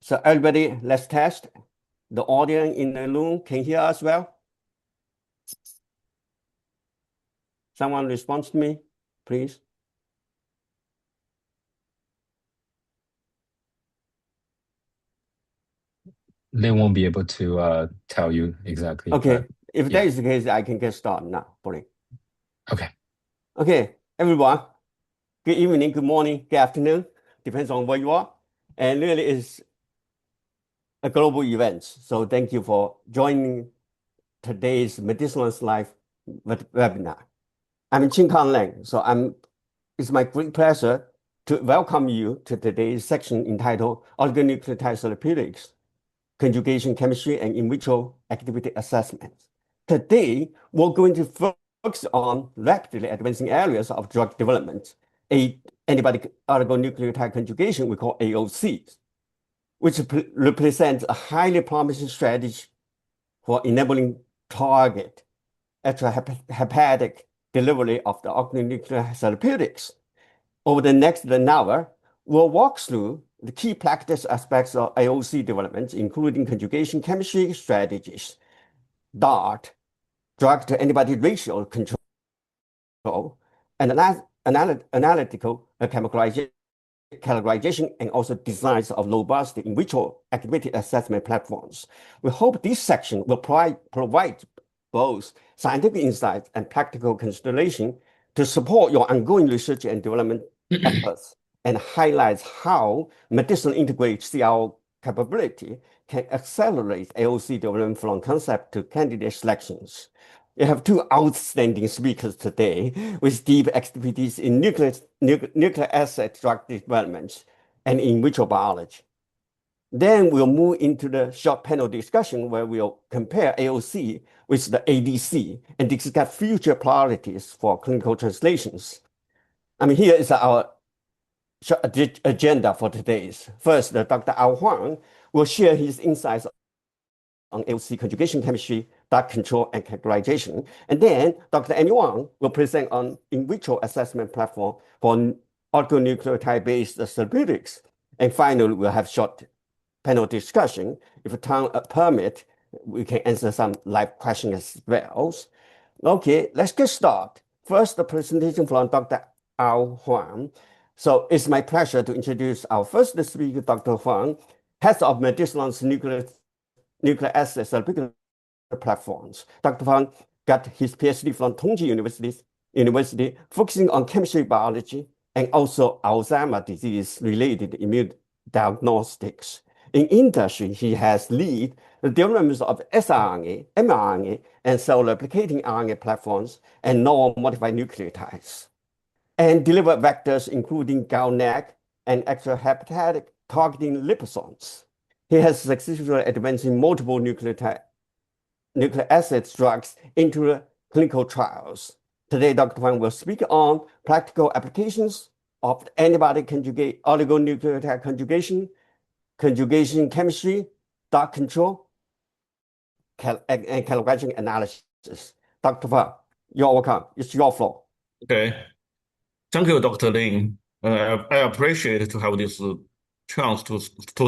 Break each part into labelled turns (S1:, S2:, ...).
S1: So everybody, let's test. The audience in the room can hear us well? Someone responds to me, please.
S2: They won't be able to tell you exactly.
S1: Okay, if
S2: yeah.
S1: that is the case, I can get started now, please.
S2: Okay.
S1: Okay, everyone, good evening, good morning, good afternoon, depends on where you are. And really it's a global event. So thank you for joining today's Medicilon's Live webinar. I'm Chin Kang Leng, so it's my great pleasure to welcome you to today's section entitled Oligonucleotide Therapeutics, Conjugation Chemistry and In Vitro Activity Assessment. Today, we're going to focus on rapidly advancing areas of drug development, antibody oligonucleotide conjugation we call AOCs, which represents a highly promising strategy for enabling target extrahepatic delivery of the oligonucleotide therapeutics. Over the next hour, we'll walk through the key practice aspects of AOC development, including conjugation chemistry strategies, DAR, drug-to-antibody ratio control, and analytical characterization, and also designs of robust in vitro activity assessment platforms. We hope this section will provide both scientific insights and practical consideration to support your ongoing research and development efforts, and highlights how Medicilon integrates CRO capability can accelerate AOC development from concept to candidate selections. We have two outstanding speakers today with deep expertise in nucleic acid drug development and in vitro biology. Then we'll move into the short panel discussion where we'll compare AOC with the ADC and discuss future priorities for clinical translations. Here is our agenda for today's. First, Dr. Ao Huang will share his insights on AOC conjugation chemistry, DAR control, and characterization. And then Dr. Amy Wang will present on in vitro assessment platform for oligonucleotide-based therapeutics. And finally, we'll have short panel discussion. If time permit, we can answer some live questions as well. Okay, let's get started. First, the presentation from Dr. Ao Huang. So it's my pleasure to introduce our first speaker, Dr. Huang, head of Medicilon's nucleic acid therapeutic platforms. Dr. Huang got his PhD from Tongji University, focusing on chemistry biology and also Alzheimer's disease-related immune diagnostics. In industry, he has led the development of siRNA, mRNA, and cellular replicating RNA platforms and novel modified nucleotides, and delivered vectors including GalNAc and extrahepatic targeting liposons. He has successfully advanced multiple nucleic acid drugs into clinical trials. Today, Dr. Huang will speak on practical applications of antibody conjugate, oligonucleotide conjugation, conjugation chemistry, DAR control, and calibration analysis. Dr. Huang, you're welcome. It's your floor.
S3: Okay. Thank you, Dr. Lin. I appreciate to have this chance to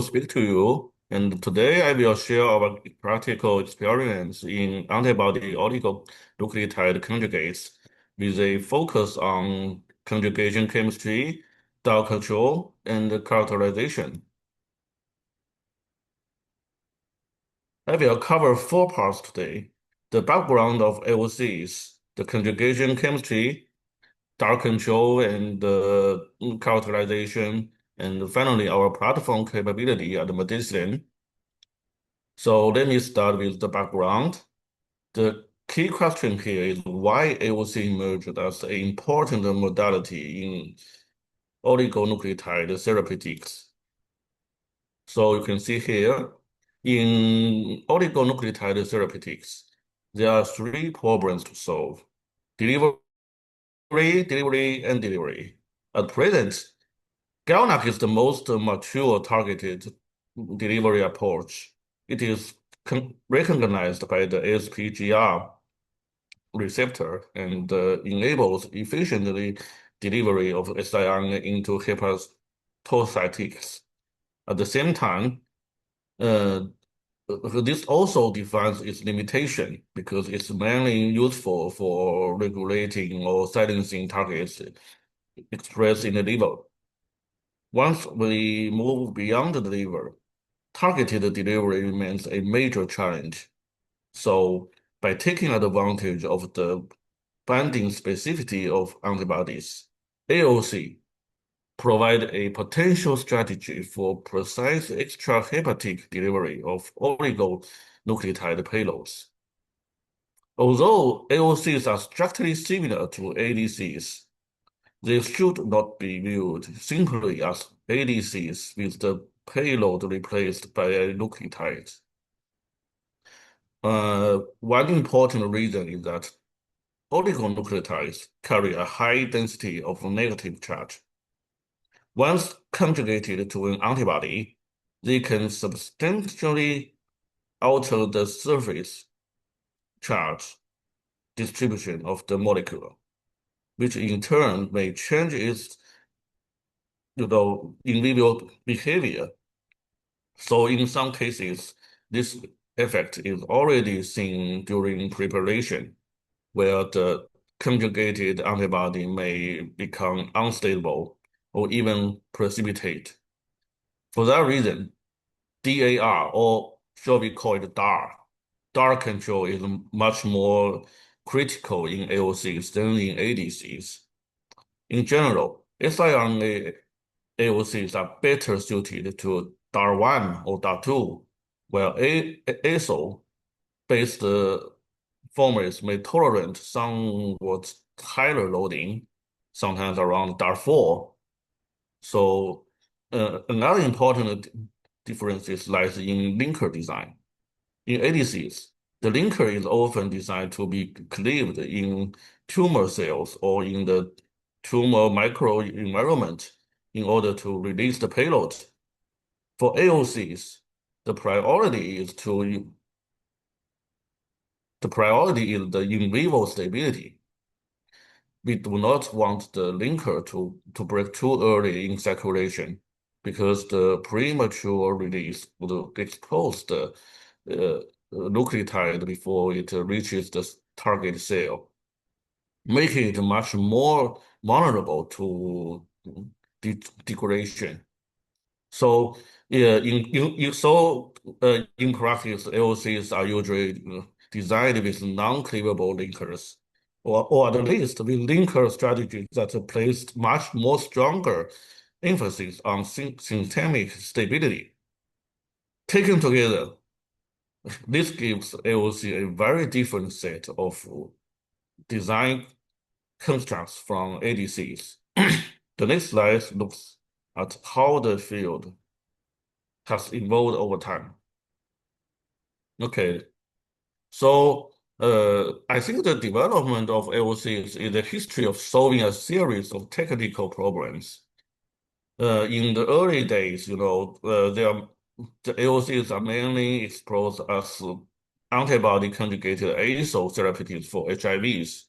S3: speak to you. And today I will share our practical experience in antibody oligonucleotide conjugates with a focus on conjugation chemistry, DAR control, and characterization. I will cover 4 parts today: the background of AOCs, the conjugation chemistry, DAR control, and the characterization, and finally our platform capability at Medicilon. So let me start with the background. The key question here is why AOC emerged as an important modality in oligonucleotide therapeutics. So you can see here, in oligonucleotide therapeutics, there are 3 problems to solve: delivery, and delivery. At present, GalNAc is the most mature targeted delivery approach. It is recognized by the ASPGR receptor and enables efficiently delivery of siRNA into hepatocytes. At the same time, Uh, this also defines its limitation because it's mainly useful for regulating or silencing targets expressed in the liver. Once we move beyond the liver, targeted delivery remains a major challenge. So by taking advantage of the binding specificity of antibodies, AOC provide a potential strategy for precise extrahepatic delivery of oligonucleotide payloads. Although AOCs are structurally similar to ADCs, they should not be viewed simply as ADCs with the payload replaced by a nucleotide. One important reason is that oligonucleotides carry a high density of negative charge. Once conjugated to an antibody, they can substantially alter the surface charge distribution of the molecule, which in turn may change its in vivo behavior. So in some cases, this effect is already seen during preparation, where the conjugated antibody may become unstable or even precipitate. For that reason, DAR, or shall we call it DAR, DAR control is much more critical in AOCs than in ADCs. In general, siRNA AOCs are better suited to DAR1 or DAR2, while ASO-based formats may tolerate somewhat higher loading, sometimes around DAR4. So another important difference lies in linker design. In ADCs, the linker is often designed to be cleaved in tumor cells or in the tumor microenvironment in order to release the payload. For AOCs, the priority is the in vivo stability. We do not want the linker to break too early in circulation because the premature release would expose the nucleotide before it reaches the target cell, making it much more vulnerable to degradation. So yeah, in practice, AOCs are usually designed with non-cleavable linkers, or at least with linker strategies that placed much more stronger emphasis on systemic stability. Taken together, this gives AOC a very different set of design constructs from ADCs. The next slide looks at how the field has evolved over time. Okay, so I think the development of AOCs is a history of solving a series of technical problems. In the early days, the AOCs are mainly explored as antibody conjugated ASO therapeutics for HIVs.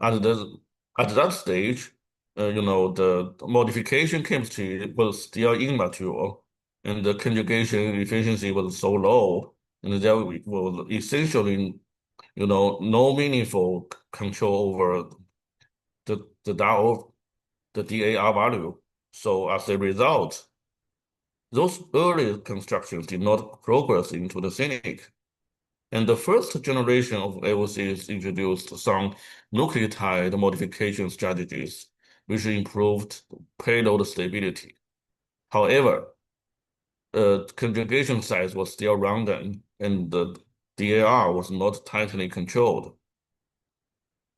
S3: At that stage, the modification chemistry was still immature, and the conjugation efficiency was so low, and there was essentially, no meaningful control over the DAR value. So as a result, those early constructions did not progress into the clinic. And the first generation of AOCs introduced some nucleotide modification strategies, which improved payload stability. However, conjugation size was still random, and the DAR was not tightly controlled.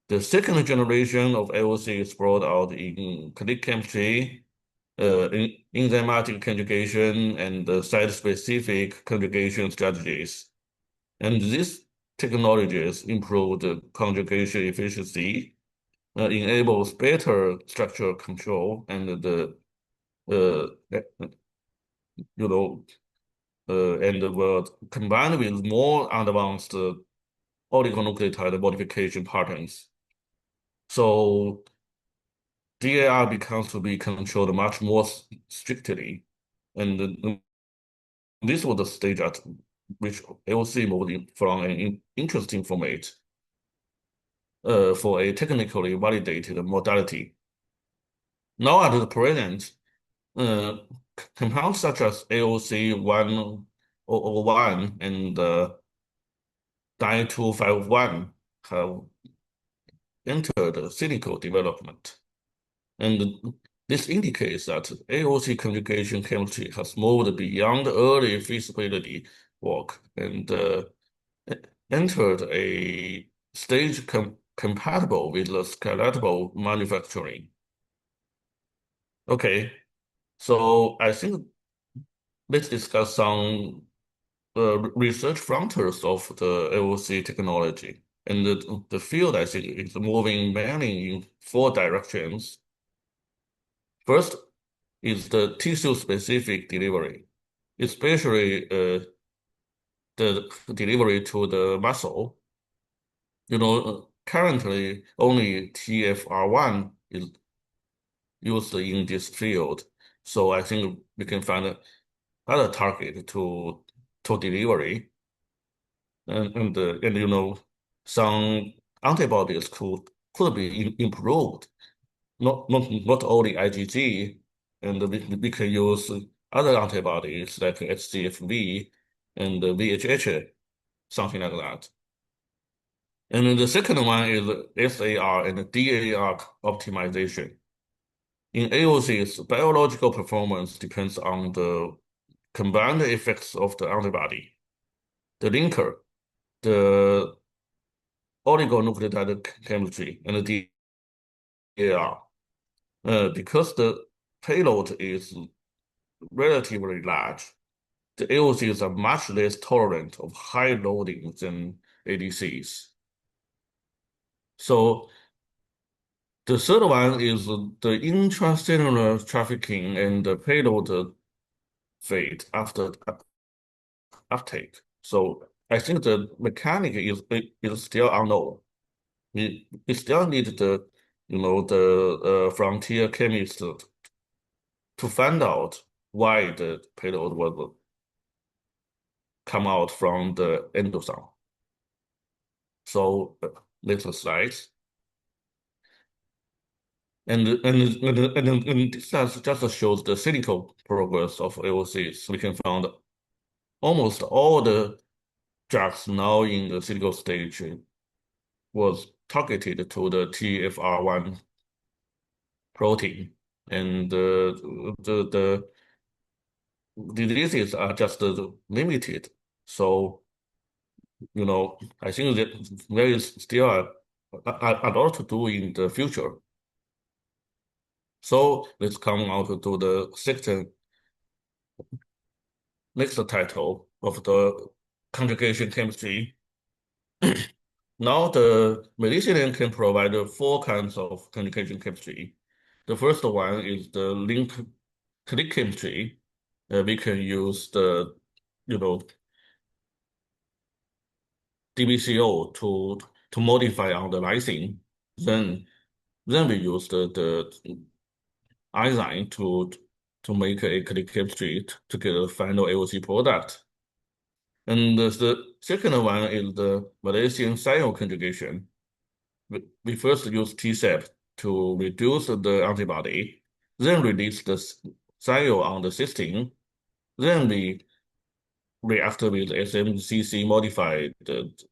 S3: The second generation of AOC explored out in click chemistry, enzymatic conjugation, and site-specific conjugation strategies. And these technologies improve the conjugation efficiency, enables better structural control, and were combined with more advanced oligonucleotide modification patterns. So DAR becomes to be controlled much more strictly, and this was the stage at which AOC moved from an interesting format for a technically validated modality. Now at the present, compounds such as AOC 1001 and DAR 251 have entered clinical development. And this indicates that AOC conjugation chemistry has moved beyond early feasibility work and entered a stage compatible with the scalable manufacturing. Okay, so I think let's discuss some research frontiers of the AOC technology. And the field, I think, is moving mainly in four directions. First is the tissue-specific delivery, especially the delivery to the muscle. Currently only TFR1 is used in this field, so I think we can find other target to delivery, and some antibodies could be improved, not only IgG, and we can use other antibodies like HCFV and VHH, something like that. And then the second one is SAR and DAR optimization. In AOCs, biological performance depends on the combined effects of the antibody, the linker, the oligonucleotide chemistry, and the DAR. Because the payload is relatively large, the AOCs are much less tolerant of high loading than ADCs. So the third one is the intracellular trafficking and the payload fate after uptake. So I think the mechanic is still unknown. We still need the frontier chemists to find out why the payload will come out from the endosome. So next slide. And this just shows the clinical progress of AOCs. We can find almost all the drugs now in the clinical stage was targeted to the TFR1 protein, and the diseases are just limited. So, I think that there is still a lot to do in the future. So let's come out to the next title of the conjugation chemistry. Now the Medicilon can provide four kinds of conjugation chemistry. The first one is the link click chemistry. We can use the DBCO to modify on the lysine. Then we use the enzyme to make a click chemistry to get a final AOC product. And the second one is the Malaysian cyano conjugation. We first use TCEP to reduce the antibody, then release the cyano on the cysteine, then we react with SMCC modified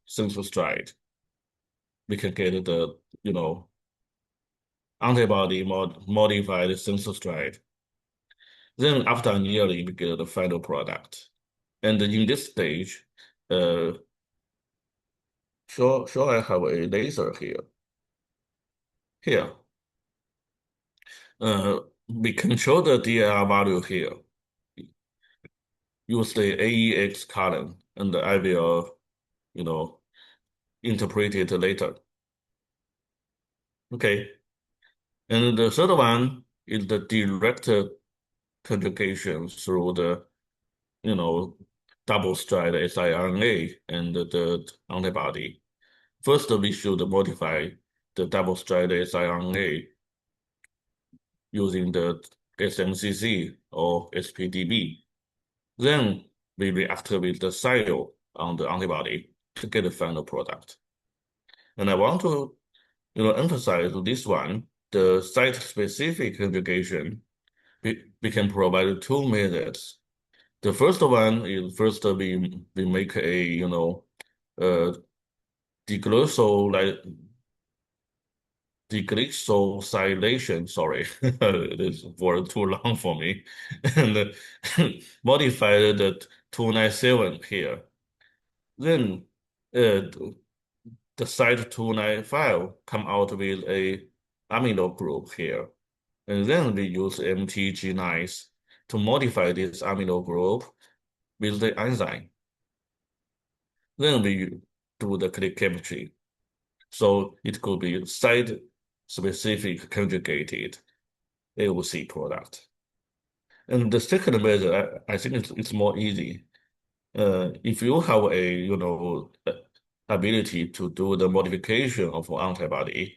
S3: sensory stride. We can get the antibody modified sensory stride. Then after annealing, we get the final product. And in this stage, shall I have a laser here? Here. We control the DAR value here. Use the AEX column, and I will, interpret it later. Okay. And the third one is the direct conjugation through the, double-strand siRNA and the antibody. First, we should modify the double-strand siRNA using the SMCC or SPDB. Then we react with the cell on the antibody to get the final product. And I want to, emphasize this one, the site-specific conjugation. We can provide two methods. The first one is first we make a uh, deglycosylation. Sorry, this word too long for me, and modify the 297 here. Then the site 295 come out with a amino group here. And then we use MTG9 to modify this amino group with the enzyme. Then we do the click chemistry. So it could be site-specific conjugated AOC product. And the second method, I think it's more easy. If you have ability to do the modification of antibody,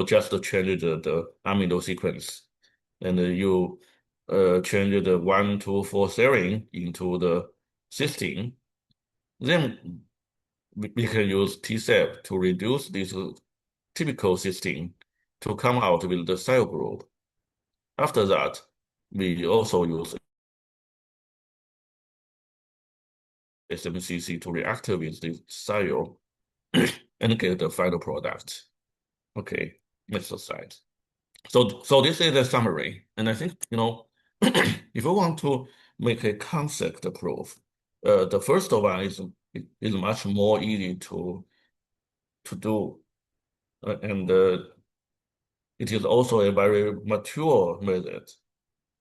S3: just to change the amino sequence, and you change the 1,2,4 serine into the cysteine, then we can use T-cell to reduce this typical cysteine to come out with the cell group. After that, we also use SMCC to react with this cell and get the final product. Okay, next slide. So this is a summary, and I think if you want to make a concept proof, the first one is much more easy to do, and it is also a very mature method.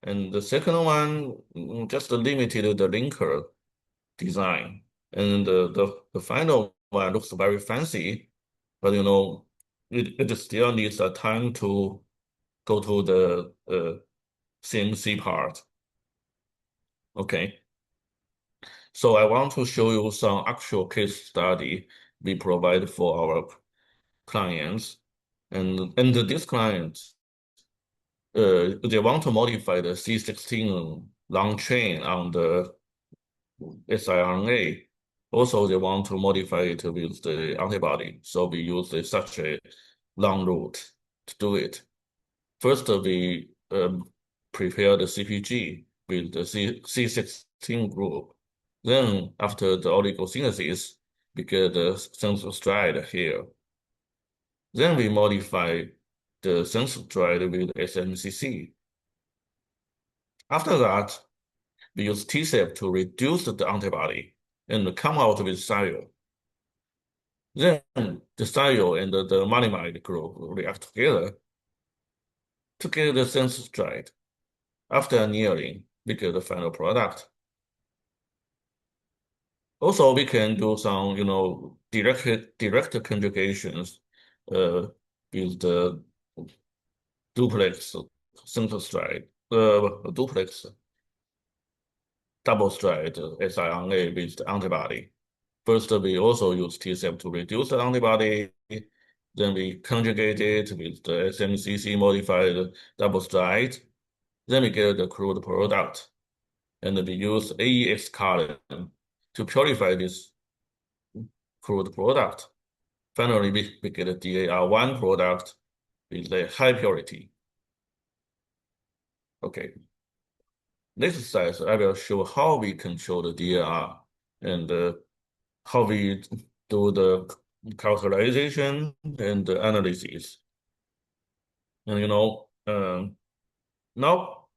S3: And the second one just limited the linker design, and the final one looks very fancy, but it still needs a time to go to the CMC part. Okay. So I want to show you some actual case study we provide for our clients. And this client, they want to modify the C16 long chain on the siRNA. Also, they want to modify it with the antibody. So we use such a long route to do it. First, we prepare the CpG with the C16 group. Then, after the oligosynthesis, we get the sense stride here. Then we modify the sense stride with SMCC. After that, we use T-cell to reduce the antibody and come out with cell. Then the cell and the monoamide group react together to get the sense stride. After annealing, we get the final product. Also, we can do some, direct conjugations with the duplex sense stride, duplex double stride siRNA with the antibody. First, we also use T-cell to reduce the antibody. Then we conjugate it with the SMCC modified double stride. Then we get the crude product. And we use AEX column to purify this crude product. Finally, we get a DAR1 product with a high purity. Okay. Next slide, I will show how we control the DAR and how we do the characterization and the analysis. And now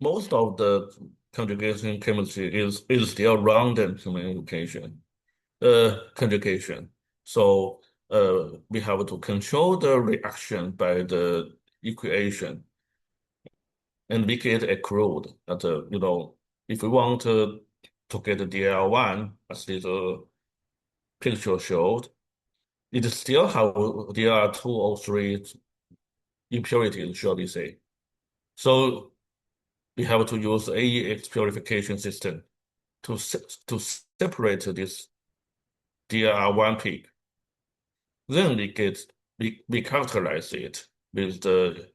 S3: most of the conjugation chemistry is still random conjugation. So we have to control the reaction by the equation, and we get a crude that if we want to get the DL1, as this picture showed, it still have DL2 or 3 impurities, shall we say. So we have to use AEX purification system to separate this DLR1 peak. Then we characterize it with the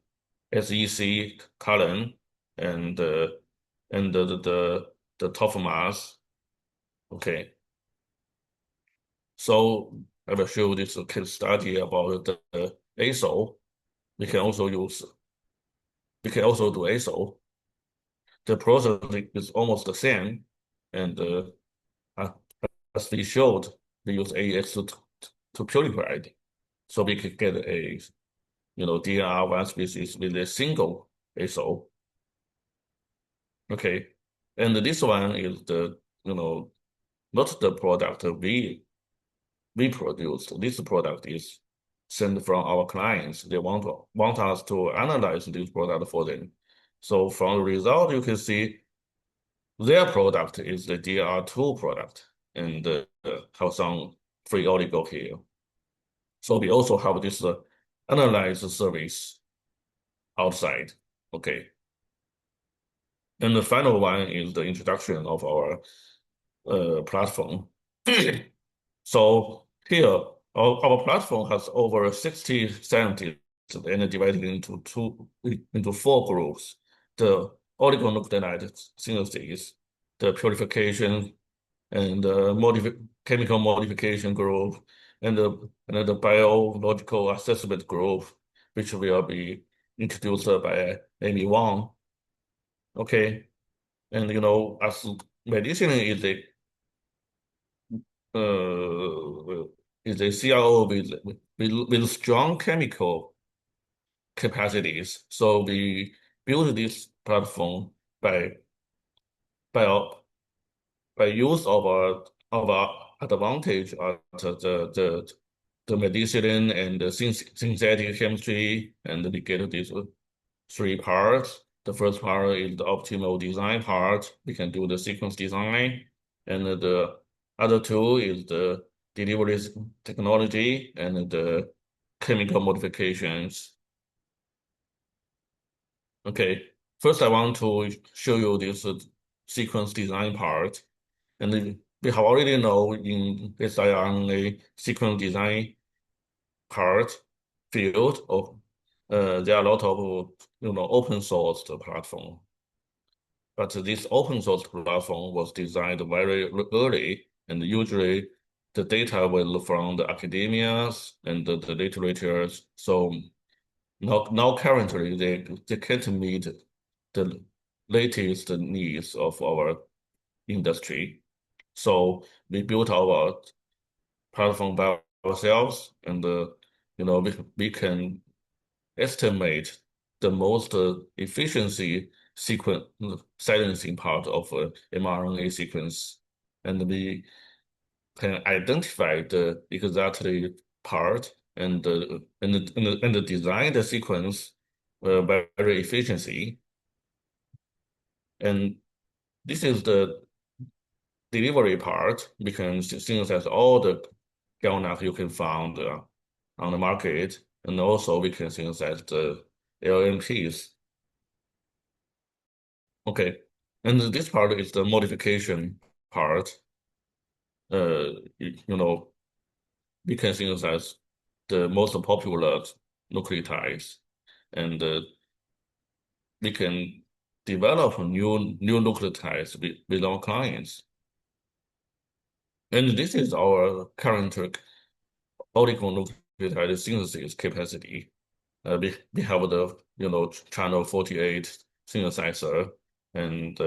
S3: SEC column and the the top mass. Okay. So I will show this case study about the ASO. We can also do ASO. The process is almost the same, and as we showed, we use AX to purify it, so we can get a DAR one species with a single ASO. Okay, and this one is the not the product we produced. This product is sent from our clients. They want us to analyze this product for them. So from the result, you can see their product is the DR2 product and have some free oligo here. So we also have this analyze service outside. Okay. And the final one is the introduction of our platform. So here, our platform has over 60 scientists and divided into 4 groups: the oligonucleotide synthesis, the purification, and the chemical modification group, and the biological assessment group, which will be introduced by Amy Wang. Okay, and as Medicilon is a CRO with strong chemical capacities. So we build this platform by use of our advantage of the Medicilon and the synthetic chemistry, and we get these 3 parts. The first part is the optimal design part. We can do the sequence design, and the other 2 is the delivery technology and the chemical modifications. Okay, first I want to show you this sequence design part. And we have already know in siRNA sequence design part field of there are a lot of open source platform. But this open source platform was designed very early, and usually the data will from the academias and the literatures. So now currently they can't meet the latest needs of our industry. So we built our platform by ourselves, and we can estimate the most efficiency sequence silencing part of mRNA sequence, and we can identify the exactly part and design the sequence very efficiency. And this is the delivery part. We can synthesize all the GalNAc you can find on the market, and also we can synthesize the LNPs. Okay, and this part is the modification part. We can synthesize the most popular nucleotides, and we can develop new nucleotides with our clients. And this is our current oligonucleotide synthesis capacity. We have the channel 48 synthesizer, and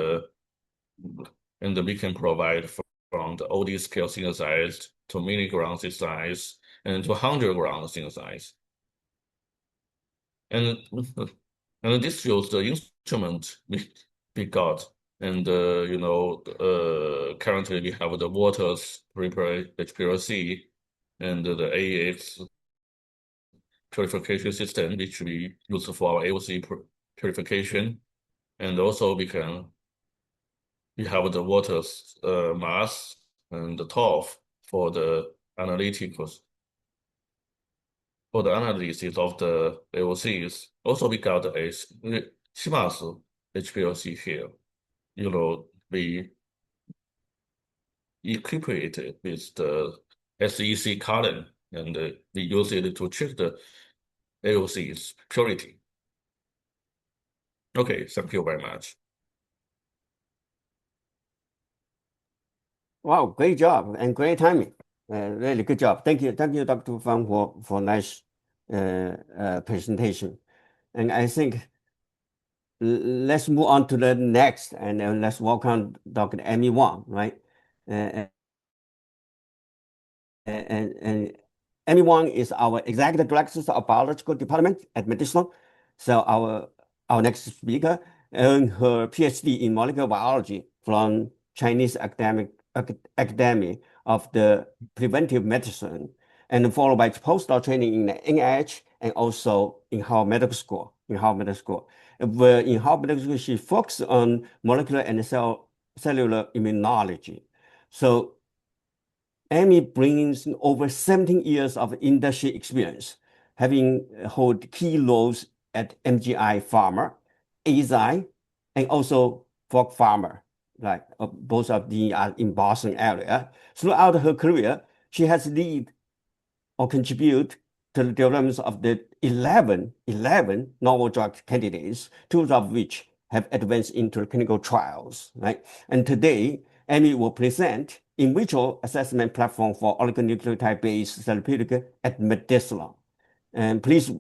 S3: we can provide from the OD scale synthesized to milligram synthesized and to 100-gram synthesized. And this shows the instrument we got. And currently we have the Waters HPLC and the AX purification system, which we use for our AOC purification. And also we have the Waters mass and the TOF for the analyticals, for the analysis of the AOCs. Also we got a CMAS HPLC here. We equip it with the SEC column, and we use it to check the AOC's purity. Okay, thank you very much.
S1: Wow, great job and great timing. Really good job. Thank you, Dr. Fang, for nice presentation. And I think let's move on to the next, and let's welcome Dr. Amy Wang, right? Uh, and Amy Wang is our executive director of biological department at Medicilon. So our next speaker earned her PhD in molecular biology from Chinese Academy of the Preventive Medicine, and followed by postdoc training in the NIH and also in Harvard Medical School. Where in Harvard Medical School, she focused on molecular and cellular immunology. So Amy brings over 17 years of industry experience, having held key roles at MGI Pharma, AZI, and also Fog Pharma, right? Both of the are in Boston area. Throughout her career, she has led or contribute to the development of the 11 novel drug candidates, two of which have advanced into clinical trials, right? And today, Amy will present in vitro assessment platform for oligonucleotide-based therapeutic at Medicilon. And please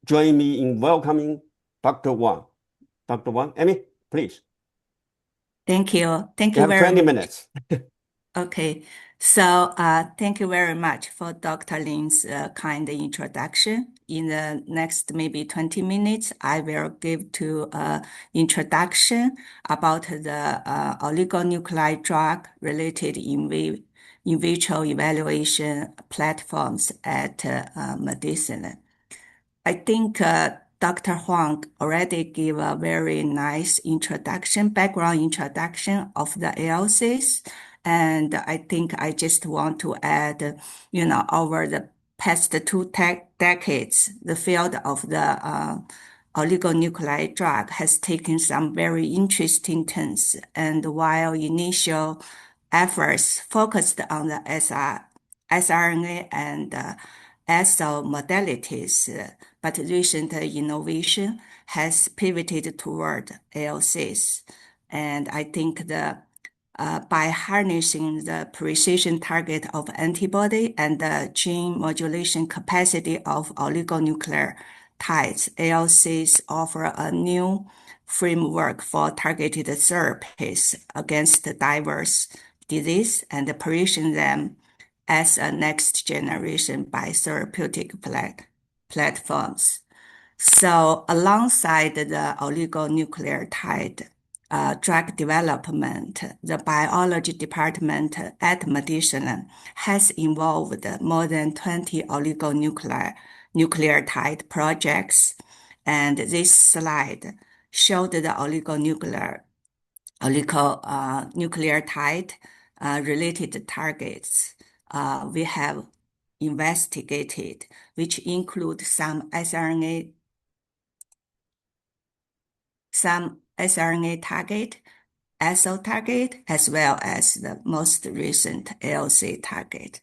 S1: join me in welcoming Dr. Wang. Dr. Wang, Amy, please.
S4: Thank you. Thank
S1: You
S4: you
S1: have
S4: very
S1: 20
S4: much.
S1: minutes.
S4: Okay. So, thank you very much for Dr. Lin's kind introduction. In the next maybe 20 minutes, I will give to introduction about the oligonucleotide drug related in vitro evaluation platforms at Medicilon. I think Dr. Huang already gave a very nice background introduction of the AOCs. And I think I just want to add, over the past two decades, the field of the oligonucleotide drug has taken some very interesting turns. And while initial efforts focused on the siRNA and SO modalities, but recent innovation has pivoted toward AOCs. And I think by harnessing the precision target of antibody and the gene modulation capacity of oligonucleotides, AOCs offer a new framework for targeted therapies against diverse disease and position them as a next generation biotherapeutic platforms. So alongside the oligonucleotide drug development, the biology department at Medicilon has involved more than 20 oligonucleotide projects. And this slide showed the oligonucleotide related targets we have investigated, which include some siRNA target, SO target, as well as the most recent AOC target.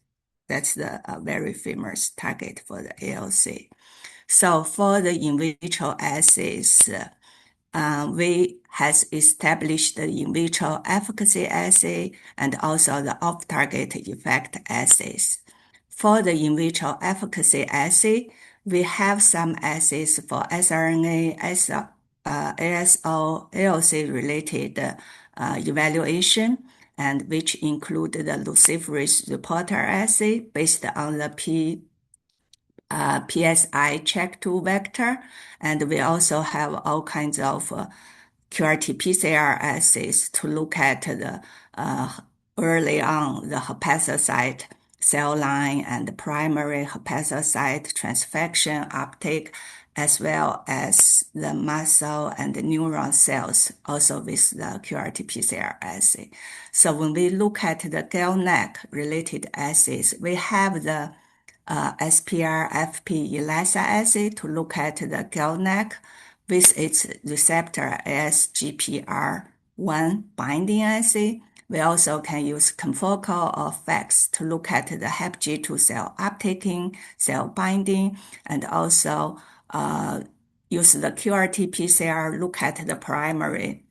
S4: That's the very famous target for the AOC. So for the in vitro assays, we has established the in vitro efficacy assay and also the off-target effect assays. For the in vitro efficacy assay, we have some assays for siRNA, ASO, AOC related evaluation, and which include the luciferase reporter assay based on the PSI check2 vector. And we also have all kinds of QRT-PCR assays to look at the early on the hepatocyte cell line and the primary hepatocyte transfection uptake, as well as the muscle and the neuron cells, also with the QRT-PCR assay. So when we look at the GalNAc related assays, we have the SPR-FP ELISA assay to look at the GalNAc with its receptor ASGPR1 binding assay. We also can use confocal or FACS to look at the HepG2 cell uptaking, cell binding, and also use the QRT-PCR, look at the primary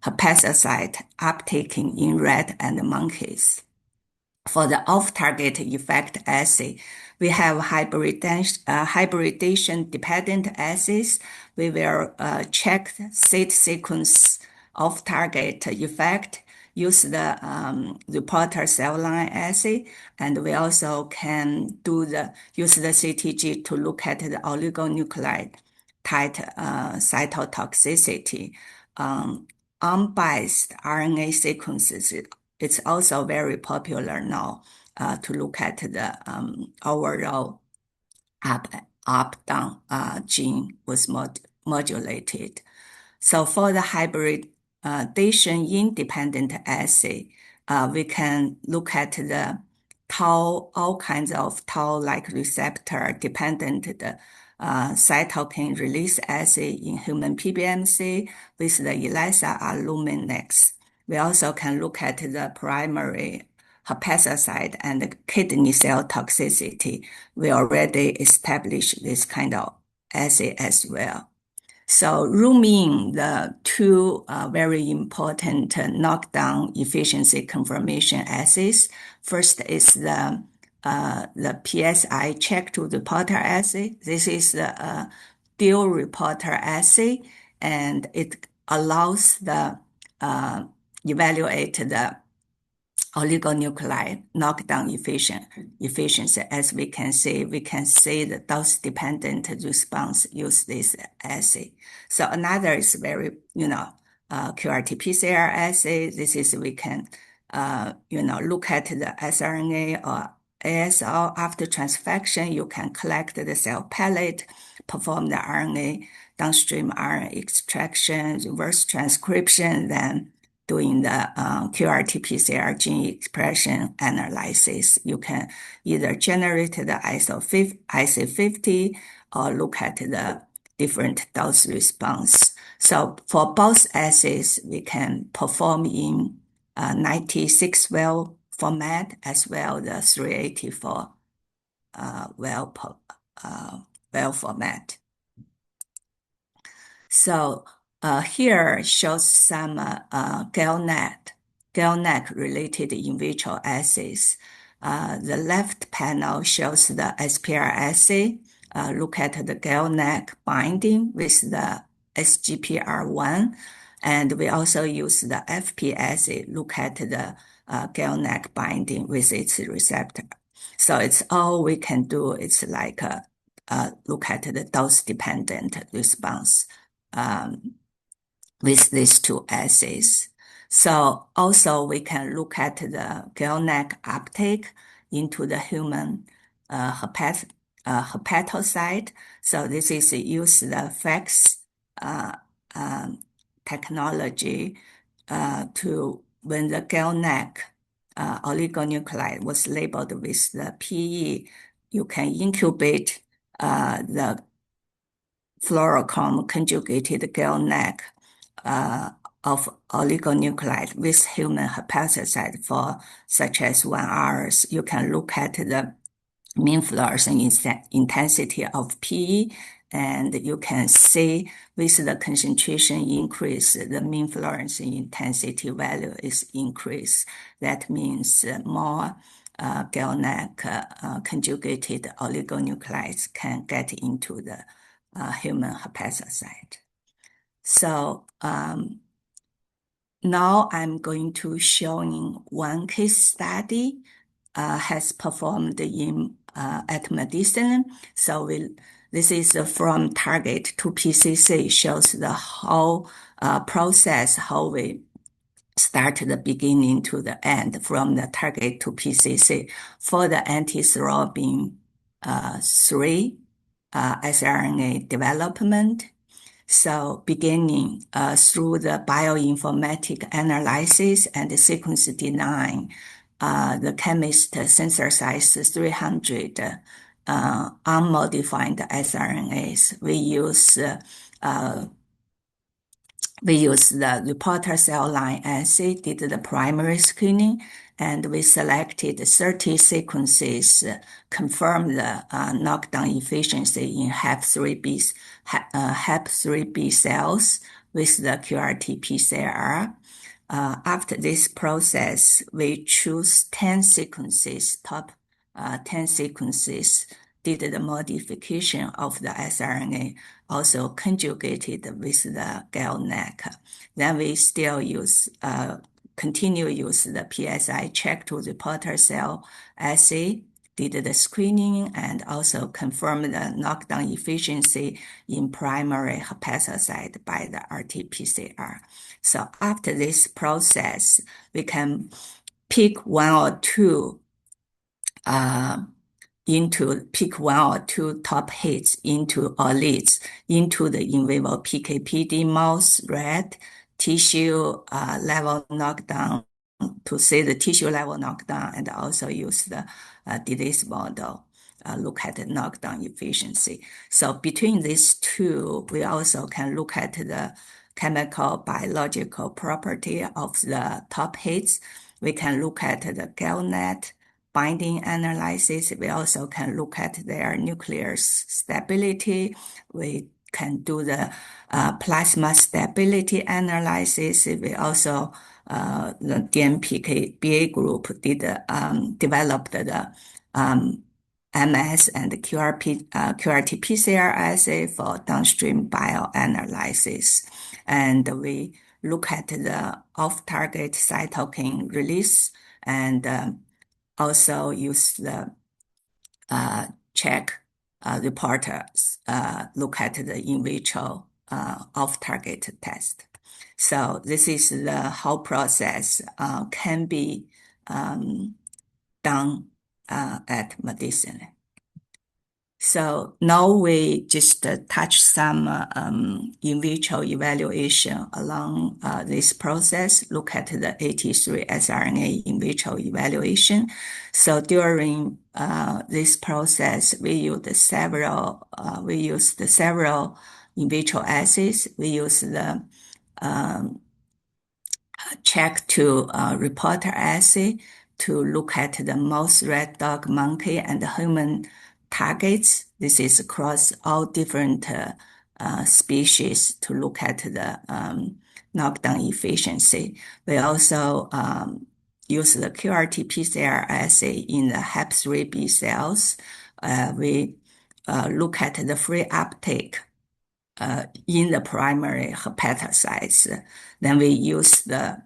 S4: hepatocyte uptaking in rat and monkeys. For the off-target effect assay, we have hybridation-dependent assays. We will check seed sequence off-target effect, use the reporter cell line assay, and we also can use the CTG to look at the oligonucleotide cytotoxicity. Unbiased RNA sequences, it's also very popular now to look at the overall up-down gene was modulated. So for the hybridation-independent assay, we can look at the tau, all kinds of tau-like receptor-dependent cytokine release assay in human PBMC with the ELISA or Luminex. We also can look at the primary hepatocyte and kidney cell toxicity. We already established this kind of assay as well. So rooming the two very important knockdown efficiency confirmation assays. First is the PSI check to reporter assay. This is the dual reporter assay, and it allows the evaluate the oligonucleotide knockdown efficiency. As we can see the dose-dependent response use this assay. So another is very, QRT-PCR assay. This is we can, look at the siRNA or ASO after transfection. You can collect the cell pellet, perform the RNA downstream RNA extraction, reverse transcription, then doing the QRT-PCR gene expression analysis. You can either generate the IC50 or look at the different dose response. So for both assays, we can perform in 96-well format as well the 384 well format. So here shows some GalNAc related in vitro assays. The left panel shows the SPR assay. Look at the GalNAc binding with the SGPR1, and we also use the FP assay. Look at the GalNAc binding with its receptor. So it's all we can do. It's like look at the dose-dependent response with these two assays. So also we can look at the GalNAc uptake into the human hepatocyte. So this is use the FACS technology to when the GalNAc oligonucleotide was labeled with the PE, you can incubate the fluorochrome conjugated GalNAc of oligonucleotide with human hepatocyte for such as 1 hour. You can look at the mean fluorescence intensity of PE, and you can see with the concentration increase, the mean fluorescence intensity value is increased. That means more GalNAc conjugated oligonucleotides can get into the human hepatocyte. So now I'm going to show in one case study has performed in at Medicilon. So this is from target to PCC, shows the whole process, how we start the beginning to the end from the target to PCC for the antithrombin 3 siRNA development. So beginning through the bioinformatic analysis and the sequence design, the chemist synthesized 300 unmodified siRNAs. We use the reporter cell line assay, did the primary screening, and we selected 30 sequences, confirmed the knockdown efficiency in HEP3B cells with the QRT-PCR. After this process, we choose 10 sequences, top 10 sequences, did the modification of the siRNA, also conjugated with the GalNAc. Then we still continue use the PSI check to reporter cell assay, did the screening, and also confirm the knockdown efficiency in primary hepatocyte by the RT-PCR. So after this process, we can pick one or two top hits or leads into the in vivo PK/PD mouse rat tissue level knockdown to see the tissue level knockdown, and also use the disease model, look at the knockdown efficiency. So between these two, we also can look at the chemical biological property of the top hits. We can look at the GalNAc binding analysis. We also can look at their nuclear stability. We can do the plasma stability analysis. We also, the DMPK-BA group developed the MS and QRT-PCR assay for downstream bioanalysis. And we look at the off-target cytokine release, and also use the check reporters, look at the in vitro off-target test. So this is the whole process can be done at Medicilon. So now we just touch some in vitro evaluation along this process, look at the 83 siRNA in vitro evaluation. So during this process, we used several in vitro assays. We use the check to reporter assay to look at the mouse, rat, dog, monkey, and human targets. This is across all different species to look at the knockdown efficiency. We also use the QRT-PCR assay in the HEP3B cells. We look at the free uptake in the primary hepatocytes. Then we use the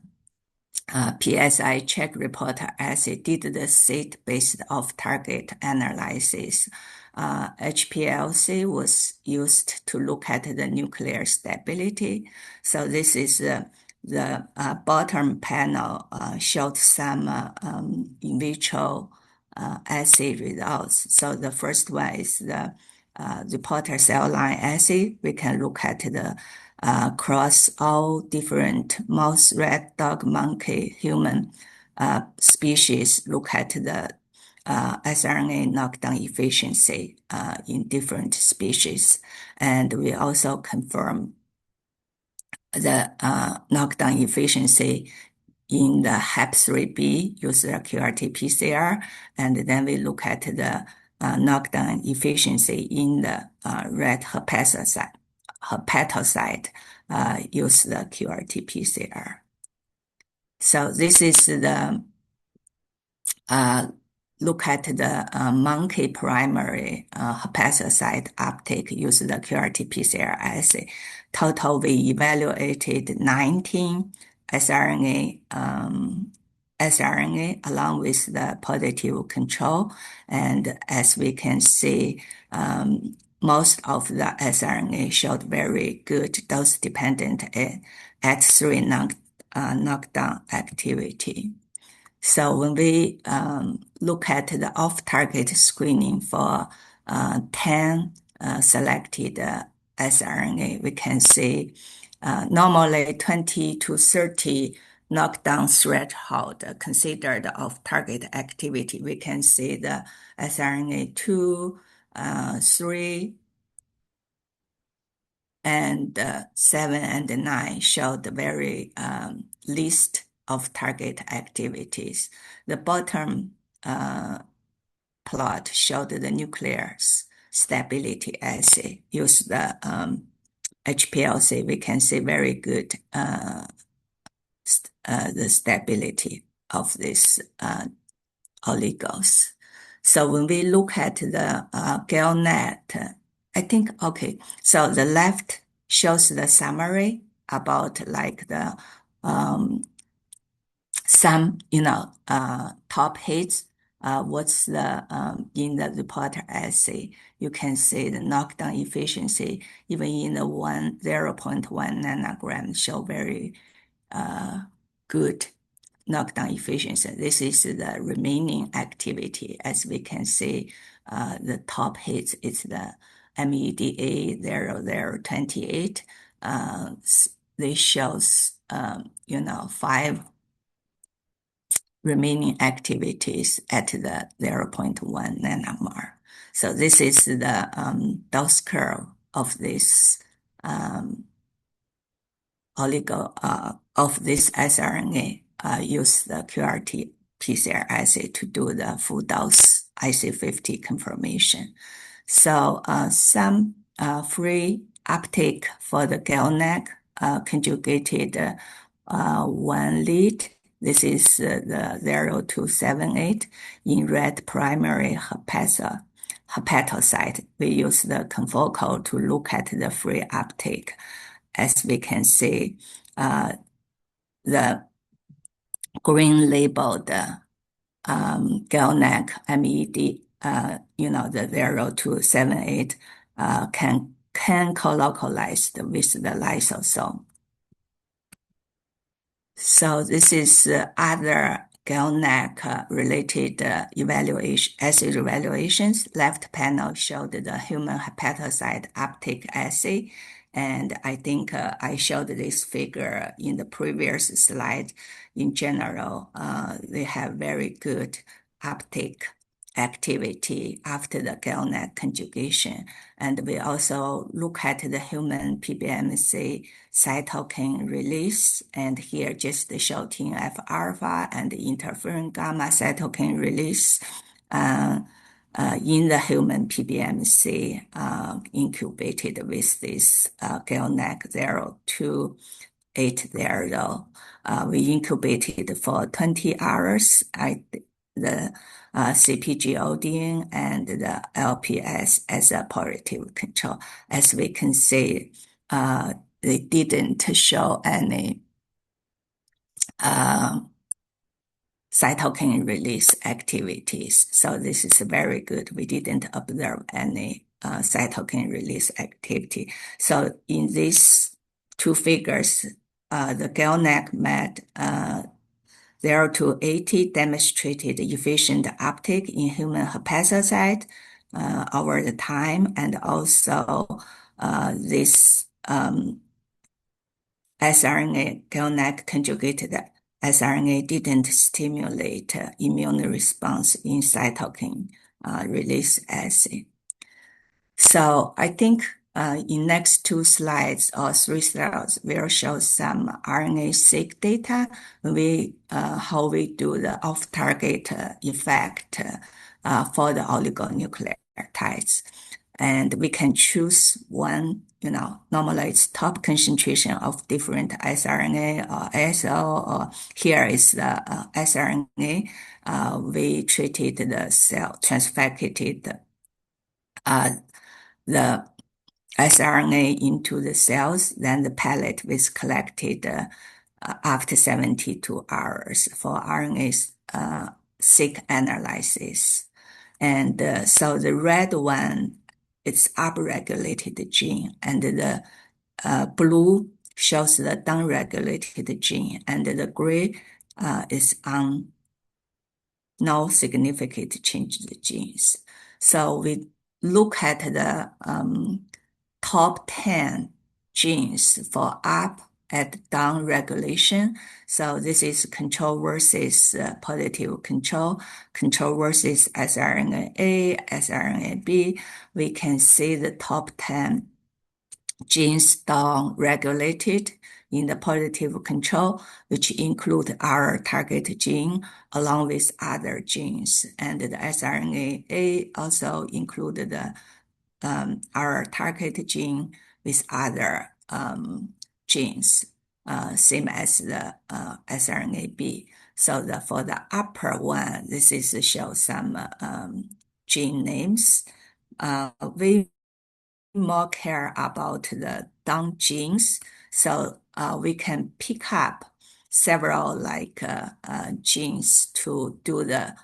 S4: PSI check reporter assay, did the seed-based off-target analysis. HPLC was used to look at the nuclear stability. So this is the bottom panel showed some in vitro assay results. So the first one is the reporter cell line assay. We can look at the across all different mouse, rat, dog, monkey, human species, look at the siRNA knockdown efficiency in different species. And we also confirm the knockdown efficiency in the HEP3B, use the QRT-PCR, and then we look at the knockdown efficiency in the rat hepatocyte, use the QRT-PCR. So this is the look at the monkey primary hepatocyte uptake, use the QRT-PCR assay. Total, we evaluated 19 siRNA along with the positive control. And as we can see, most of the siRNA showed very good dose-dependent X3 knockdown activity. So when we look at the off-target screening for 10 selected siRNA, we can see normally 20 to 30 knockdown threshold considered off-target activity. We can see the siRNA 2, 3, and 7 and 9 showed the very least of target activities. The bottom plot showed the nuclear stability assay. Use the HPLC, we can see very good the stability of this oligos. So when we look at the GalNAc, I think, okay, so the left shows the summary about like the some, top hits. What's the in the reporter assay? You can see the knockdown efficiency, even in the 0.1 nanogram, show very good knockdown efficiency. This is the remaining activity. As we can see, the top hits is the MEDA 0028. This shows, 5 remaining activities at the 0.1 nanomole. So this is the dose curve of this oligo of this siRNA. Use the QRT PCR assay to do the full dose IC50 confirmation. So some free uptake for the GalNAc conjugated 1 lead. This is the 0278 in red primary hepatocyte. We use the confocal to look at the free uptake. As we can see, the green labeled GalNAc MED, the 0278 can co-localize with the lysosome. So this is other GalNAc related assay evaluations. Left panel showed the human hepatocyte uptake assay. And I think I showed this figure in the previous slide. In general, they have very good uptake activity after the GalNAc conjugation. And we also look at the human PBMC cytokine release. And here just show TNF-alpha and interferon gamma cytokine release in the human PBMC incubated with this GalNAc 0280. We incubated for 20 hours. The CpG-ODin and the LPS as a positive control. As we can see, they didn't show any cytokine release activities. So this is very good. We didn't observe any cytokine release activity. So in these two figures, the GalNAc met 0-80 demonstrated efficient uptake in human hepatocyte over the time, and also this siRNA GalNAc conjugated siRNA didn't stimulate immune response in cytokine release assay. So I think in next 2 slides or 3 slides, we'll show some RNA-seq data. How we do the off-target effect for the oligonucleotides. And we can choose one, normally it's top concentration of different siRNA or ASO, or here is the siRNA. We treated the cell, transfected the siRNA into the cells, then the pellet was collected after 72 hours for RNA-seq analysis. And so the red one, it's upregulated gene, and the blue shows the downregulated gene, and the gray is on no significant change in the genes. So we look at the top 10 genes for up and down regulation. So this is control versus positive control versus siRNA A, siRNA B. We can see the top 10 genes down regulated in the positive control, which include our target gene along with other genes. And the siRNA A also included the our target gene with other genes, same as the siRNA-B. So for the upper one, this is show some gene names. We more care about the down genes, so we can pick up several genes to do the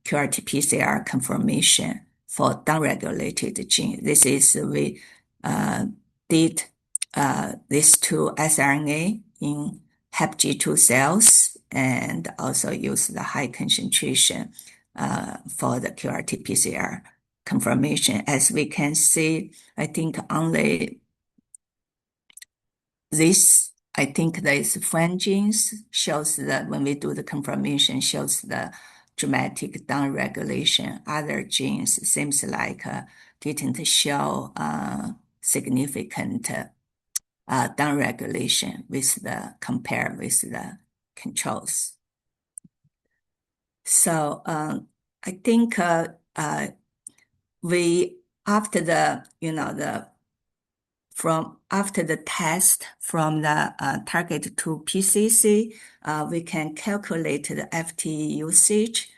S4: QRT-PCR confirmation for downregulated gene. This is we did these two siRNA in HepG2 cells and also use the high concentration for the QRT-PCR confirmation. As we can see, I think only this, I think these FAN genes shows that when we do the confirmation, shows the dramatic downregulation. Other genes seems like didn't show significant downregulation compared with the controls. So I think after the test from the target to PCC, we can calculate the FTE usage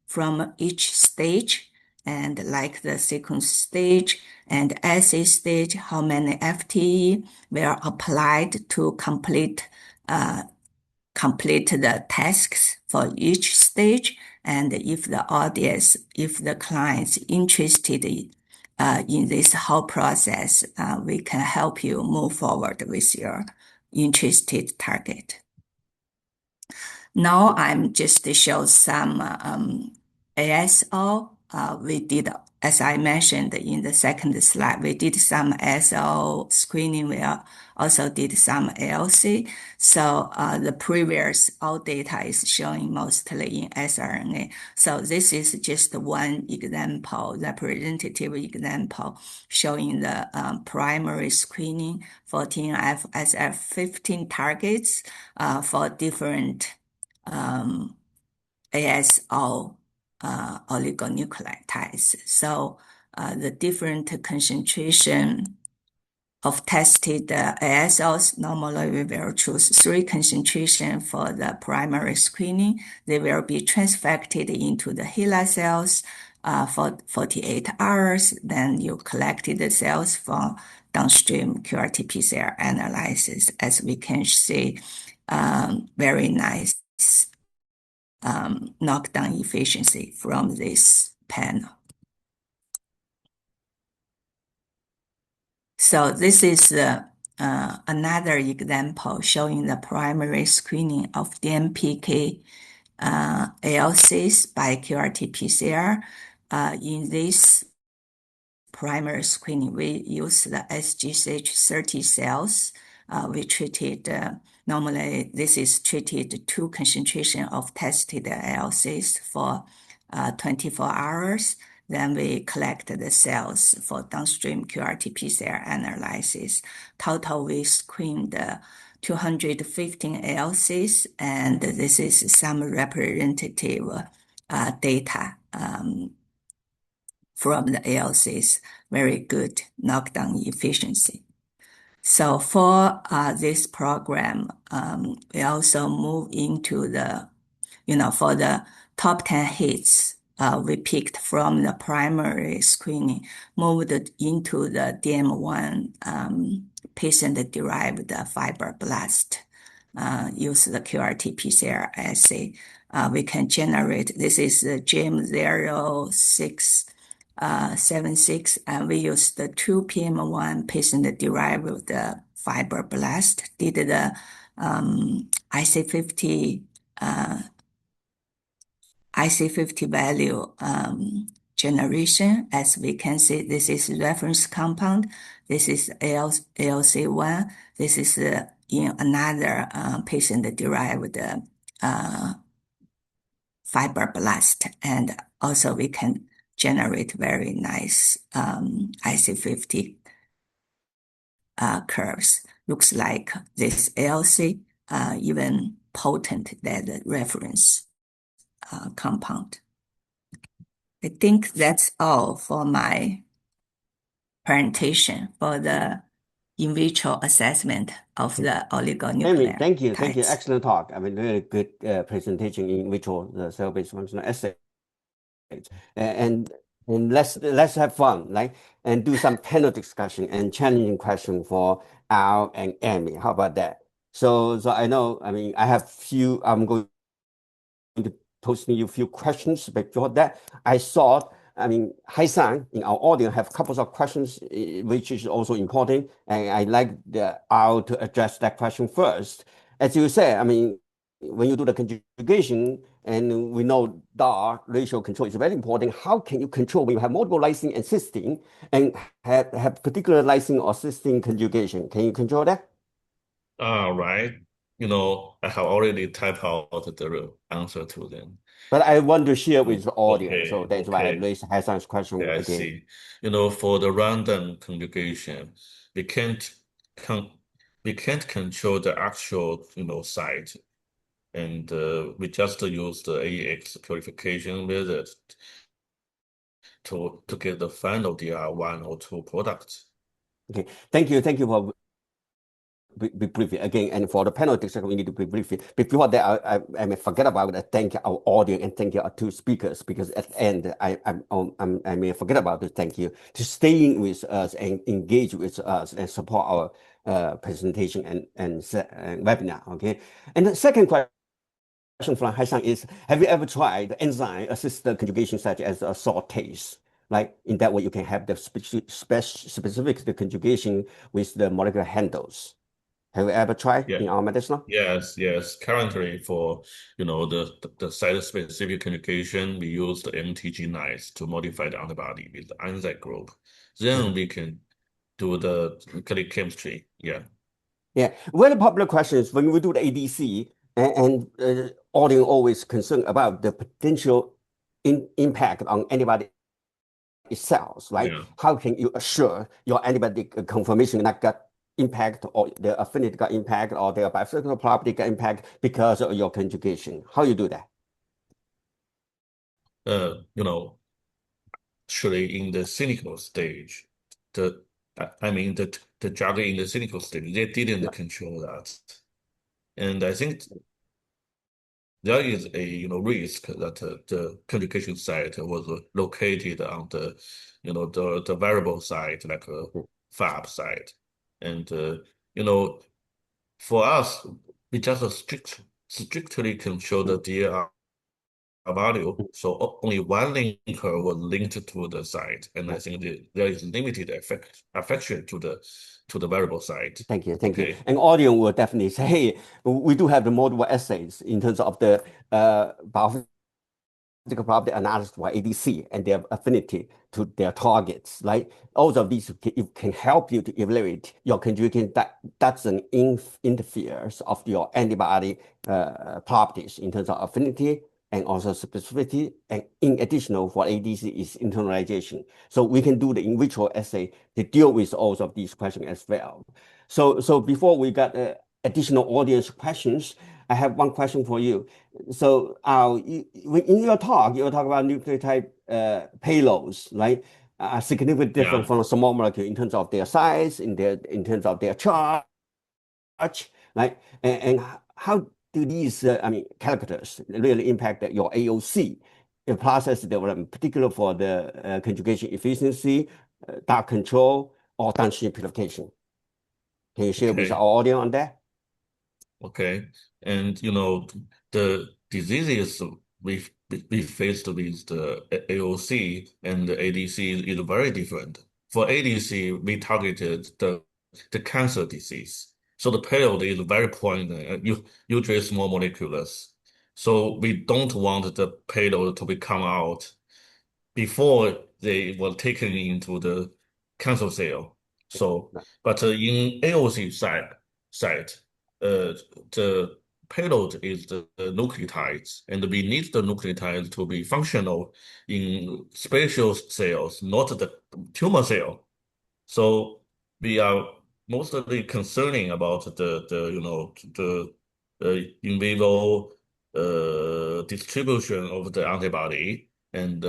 S4: from each stage, and like the sequence stage and assay stage, how many FTE were applied to complete the tasks for each stage. And if the client's interested in this whole process, we can help you move forward with your interested target. Now I'm just to show some ASO. We did, as I mentioned in the second slide, we did some ASO screening. We also did some AOC. So the previous all data is showing mostly in siRNA. So this is just one example, representative example, showing the primary screening for TNF SF15 targets for different ASO oligonucleotides. So the different concentration of tested ASOs, normally we will choose 3 concentration for the primary screening. They will be transfected into the HeLa cells for 48 hours. Then you collected the cells for downstream QRT-PCR analysis. As we can see, very nice knockdown efficiency from this panel. So this is another example showing the primary screening of DMPK AOCs by QRT-PCR. In this primary screening, we use the SGCH30 cells. We treated, normally this is treated 2 concentration of tested AOCs for 24 hours. Then we collect the cells for downstream QRT-PCR analysis. Total, we screened 215 AOCs, and this is some representative data from the AOCs. Very good knockdown efficiency. So for this program, we also move into the, for the top 10 hits, we picked from the primary screening, moved into the DM1 patient-derived fibroblast, use the QRT-PCR assay. We can generate, this is the GM0676, and we use the 2PM1 patient-derived fibroblast, did the IC50 value generation. As we can see, this is reference compound. This is AOC1. This is in another patient-derived fibroblast. And also we can generate very nice IC50 curves. Looks like this AOC even potent than the reference compound. I think that's all for my presentation for the in vitro assessment of the
S1: Amy, thank you. Thank you.
S4: oligonucleotides.
S1: Excellent talk. I mean, really good presentation in vitro cell-based functional assays. And and let's have fun, right? And do some panel discussion and challenging question for Al and Amy. How about that? So I know, I mean, I'm going to posting you a few questions. Before that, I thought, I mean, Hai-san in our audience have a couple of questions, which is also important. And I like Al to address that question first. As you said, I mean, when you do the conjugation, and we know DAR ratio control is very important. How can you control when you have multiple lysine and cysteine and have particular lysine or cysteine conjugation? Can you control that?
S3: All right. You know, I have already typed out the answer to them.
S1: But I want to share with the audience, so
S3: Okay,
S1: that's why I
S3: okay.
S1: raised Hassan's question
S3: Yeah, I
S1: again.
S3: see. You know, for the random conjugation, we can't con we can't control the actual, you know, site. And we just use the AX purification method to get the final DR1 or 2 products.
S1: Okay, thank you for be brief again, and for the panel discussion, we need to be brief. Before that, I may forget about it. Thank our audience and thank our two speakers, because at the end, I may forget about to thank you to staying with us and engage with us and support our presentation and webinar. Okay, and the second question from Haishan is: have you ever tried enzyme-assisted conjugation such as a sortase? Like in that way, you can have the specific the conjugation with the molecular handles. Have you ever tried
S3: Yeah.
S1: in our Medicilon?
S3: Yes. Currently, for you know the site-specific conjugation, we use the MTG9 to modify the antibody with the enzyme group. Then we can do the click chemistry. Yeah.
S1: Yeah, very popular questions when we do the ADC, and audience always concerned about the potential impact on antibody cells, right?
S3: Yeah.
S1: How can you assure your antibody conformation not got impact, or the affinity got impact, or their biophysical property got impact because of your conjugation? How you do that?
S3: You know, actually in the cynical stage, I mean the drug in the cynical stage, they didn't control that. And I think there is a risk that the conjugation site was located on the the variable site, like a fab site. And you know, for us, we just strictly control the DAR value. So only one linker was linked to the site, and I think there is limited affection to the variable site.
S1: Thank you.
S3: Okay.
S1: And audience will definitely say, hey, we do have the multiple assays in terms of the biophysical property analysis for ADC and their affinity to their targets, right? All of these can help you to evaluate your conjugation that doesn't interfere of your antibody properties in terms of affinity and also specificity. And in addition, for ADC is internalization. So we can do the in vitro assay to deal with all of these questions as well. So before we got additional audience questions, I have one question for you. So in your talk, you talk about nucleotide payloads, right? Significantly different
S3: Yeah.
S1: from a small molecule in terms of their size, in terms of their charge, right? And how do these, characters really impact your AOC, the process development, particularly for the conjugation efficiency, dark control, or downstream purification? Can you share with our
S3: Okay.
S1: audience on that?
S3: Okay. And you know, the diseases we faced with the AOC and the ADC is very different. For ADC, we targeted the cancer disease. So the payload is very poignant, usually small molecules. So we don't want the payload to be come out before they were taken into the cancer cell. So, but in AOC site, the payload is the nucleotides, and we need the nucleotides to be functional in spatial cells, not the tumor cell. So we are mostly concerning about the in vivo distribution of the antibody, and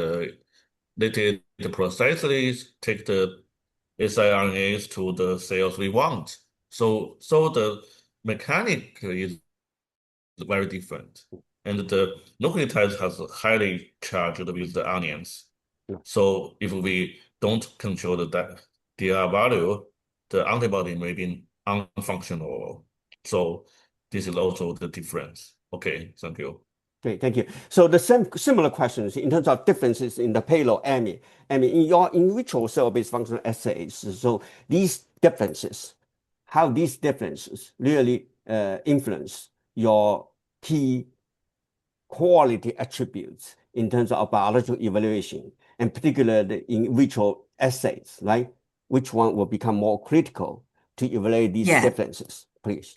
S3: did precisely take the siRNAs to the cells we want. So the mechanic is very different. And the nucleotide has highly charged with the onions.
S1: Yeah.
S3: So if we don't control the DAR value, the antibody may be unfunctional. So this is also the difference. Okay, thank you.
S1: Okay, thank you. So the similar questions in terms of differences in the payload, Amy. In your in vitro cell-based functional assays, so these differences, how these differences really influence your key quality attributes in terms of biological evaluation, and particularly in vitro assays, right? Which one will become more critical to evaluate these differences, please?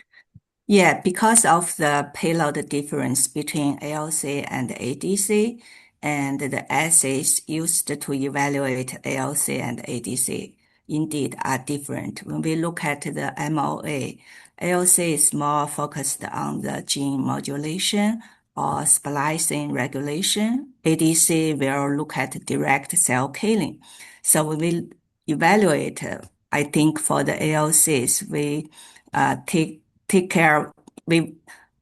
S4: Yeah, because of the payload difference between AOC and ADC and the assays used to evaluate AOC and ADC indeed are different. When we look at the MOA, AOC is more focused on the gene modulation or splicing regulation. ADC will look at direct cell killing. So when we evaluate, I think for the AOCs, we take care.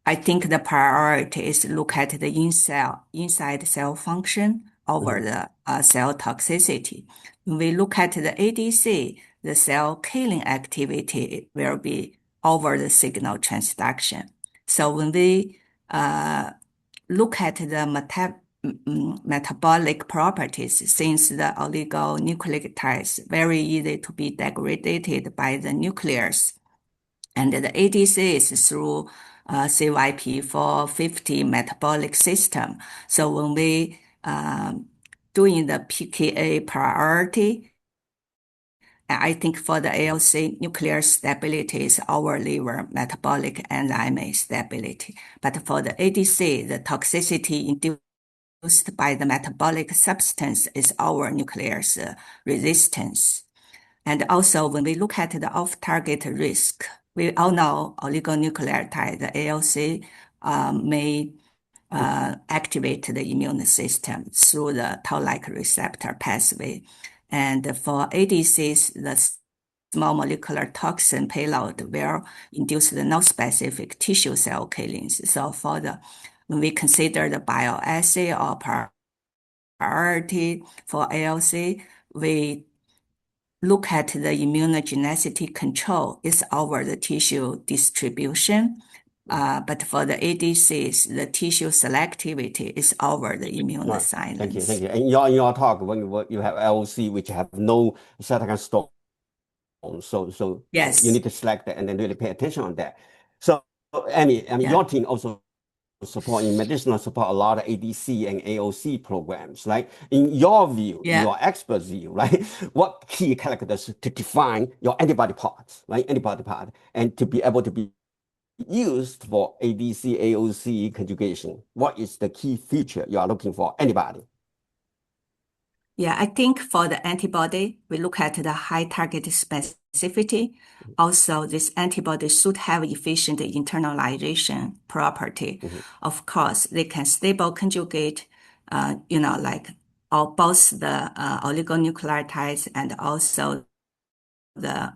S4: I think the priority is look at the inside cell function over the cell toxicity. When we look at the ADC, the cell killing activity will be over the signal transduction. So when we look at the metabolic properties, since the oligonucleotides very easy to be degraded by the nucleus, and the ADC is through CYP450 metabolic system. So when we doing the pKa priority, I think for the AOC, nuclear stability is our liver metabolic enzyme stability. But for the ADC, the toxicity induced by the metabolic substance is our nuclear resistance. And also, when we look at the off-target risk, we all know oligonucleotide, the AOC, may activate the immune system through the toll-like receptor pathway. And for ADCs, the small molecular toxin payload will induce the non-specific tissue cell killings. So when we consider the bioassay or priority for AOC, we look at the immunogenicity control is over the tissue distribution. But for the ADCs, the tissue selectivity is over the immune silence.
S1: Thank you, thank you. And in your talk, when you have AOC, which have no cytokine storm, so
S4: yes,
S1: you need to select that and then really pay attention on that. So, Amy, your team also support in Medicilon support a lot of ADC and AOC programs, right? In your view, in your expert view, right? What key characters to define your antibody parts, right? Antibody part, and to be able to be used for ADC, AOC conjugation. What is the key feature you are looking for antibody?
S4: Yeah, I think for the antibody, we look at the high target specificity. Also, this antibody should have efficient internalization property. Of course, they can stable conjugate, like both the oligonucleotides and also the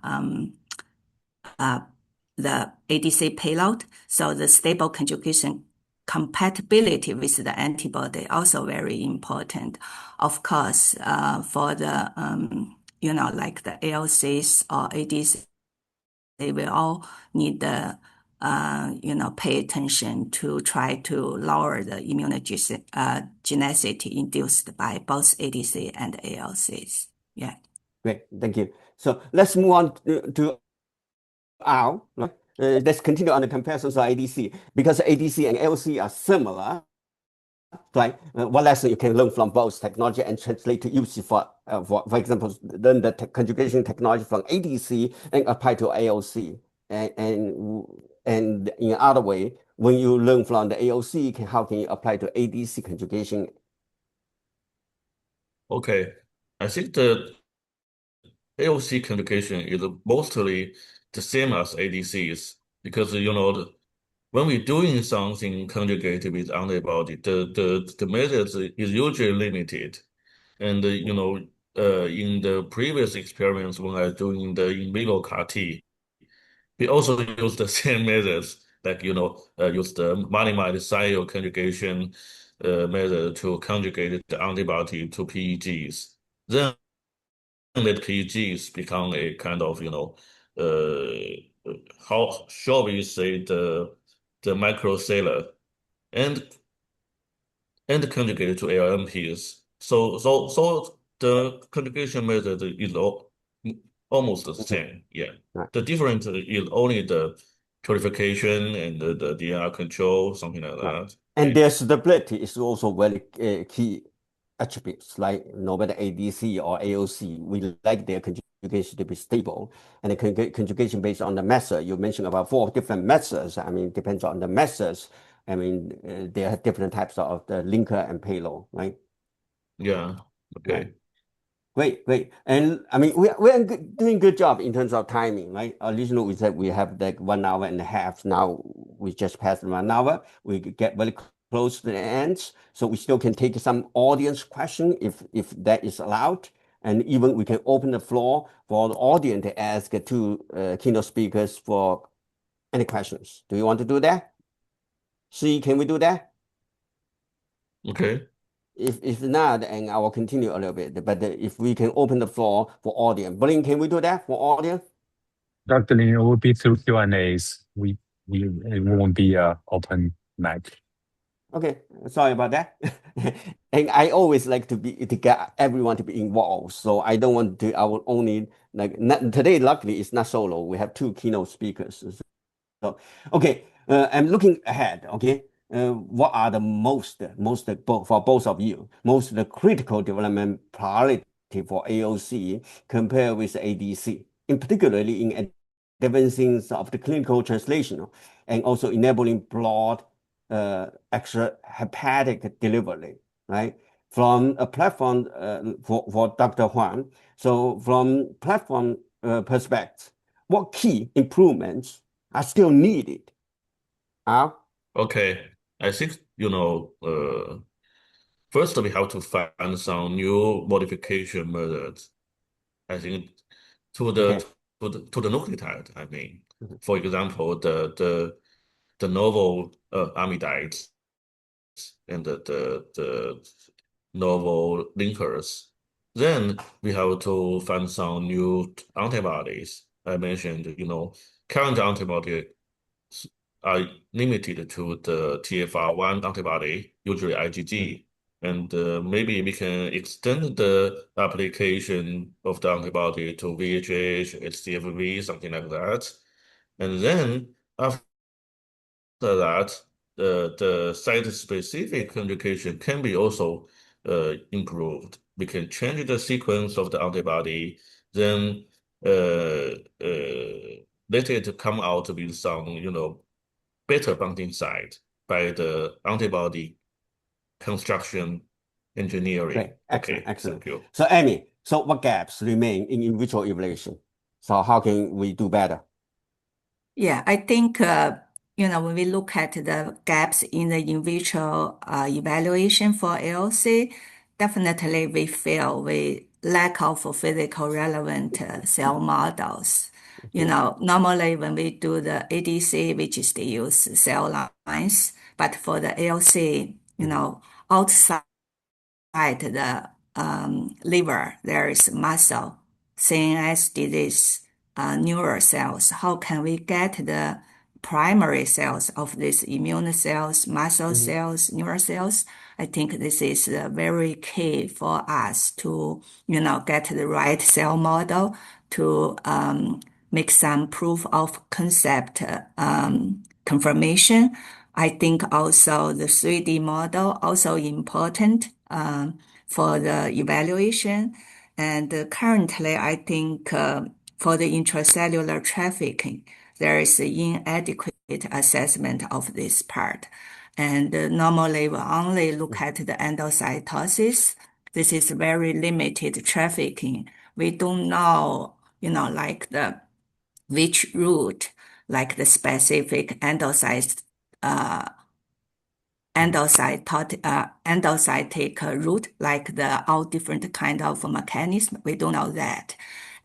S4: ADC payload. So the stable conjugation compatibility with the antibody also very important. Of course, for the like the AOCs or ADCs, they will all need the pay attention to try to lower the immunogenicity induced by both ADC and AOCs. Yeah.
S1: Great, thank you. So let's move on to Al. Right? Let's continue on the comparisons of ADC, because ADC and AOC are similar. Right? One lesson you can learn from both technology and translate to use for example, learn the conjugation technology from ADC and apply to AOC. And in other way, when you learn from the AOC, how can you apply to ADC conjugation?
S3: Okay, I think the AOC conjugation is mostly the same as ADCs because when we're doing something conjugated with antibody, the methods is usually limited. And in the previous experiments when I was doing the in vivo CAR T, we also use the same methods, like use the modified cell conjugation method to conjugate the antibody to PEGs. Then that PEGs become a kind of how shall we say the microcellular and conjugated to LNPs. So the conjugation method is almost the
S1: Okay.
S3: same. Yeah.
S1: Right.
S3: The difference is only the purification and the DAR control, something like
S1: Right.
S3: that.
S1: And
S3: Okay.
S1: their stability is also very key attributes, like no matter ADC or AOC, we like their conjugation to be stable. And the conjugation based on the method, you mentioned about 4 different methods. I mean, depends on the methods. I mean, there are different types of the linker and payload, right?
S3: Yeah.
S1: Right.
S3: Okay.
S1: Great, great. And I mean, we're doing good job in terms of timing, right? Originally, we said we have like 1 hour and a half. Now we just passed 1 hour. We get very close to the end, so we still can take some audience question if that is allowed. And even we can open the floor for the audience to ask two keynote speakers for any questions. Do you want to do that? See, can we do that?
S3: Okay.
S1: If not, and I will continue a little bit. But if we can open the floor for audience, Blink, can we do that for audience?
S2: Dr. Lin, it will be through Q&As. It won't be a open mic.
S1: Okay, sorry about that. And I always like to get everyone to be involved. So I don't want to. I will only like not, today. Luckily, it's not solo. We have two keynote speakers. So, okay, I'm looking ahead. Okay, what are the for both of you, most the critical development priority for AOC compared with ADC, in particularly in advancing of the clinical translation and also enabling broad extrahepatic delivery, right? From a platform for Dr. Huang. So from platform perspective, what key improvements are still needed?
S3: Okay. I think, first we have to find some new modification methods. I think to the
S1: Okay.
S3: to the nucleotide, I mean,
S1: Mhm.
S3: for example, the novel amidites and the novel linkers. Then we have to find some new antibodies. I mentioned, current antibodies are limited to the TFR1 antibody, usually
S1: Mhm.
S3: IgG. And maybe we can extend the application of the antibody to VHH, HCFV, something like that. And then after that, the site-specific conjugation can be also improved. We can change the sequence of the antibody, then let it come out with some, better binding site by the antibody construction engineering.
S1: Great. Excellent.
S3: Okay,
S1: Excellent.
S3: thank you.
S1: So, Amy, so what gaps remain in vitro evaluation? So how can we do better?
S4: Yeah, I think when we look at the gaps in the in vitro evaluation for AOC, definitely we feel we lack of physical relevant cell models.
S1: Mhm.
S4: Normally when we do the ADC, we just use cell lines, but for the AOC,
S1: Mhm.
S4: outside the liver, there is muscle, CNS disease, neural cells. How can we get the primary cells of these immune cells, muscle
S1: Mhm.
S4: cells, neural cells? I think this is very key for us to, get the right cell model to make some proof of concept confirmation. I think also the 3D model also important for the evaluation. And currently, I think for the intracellular trafficking, there is inadequate assessment of this part. And normally, we only look at the endocytosis. This is very limited trafficking. We don't know, like which route, like the specific endocyte endocytic route, like all different kind of mechanism. We don't know that.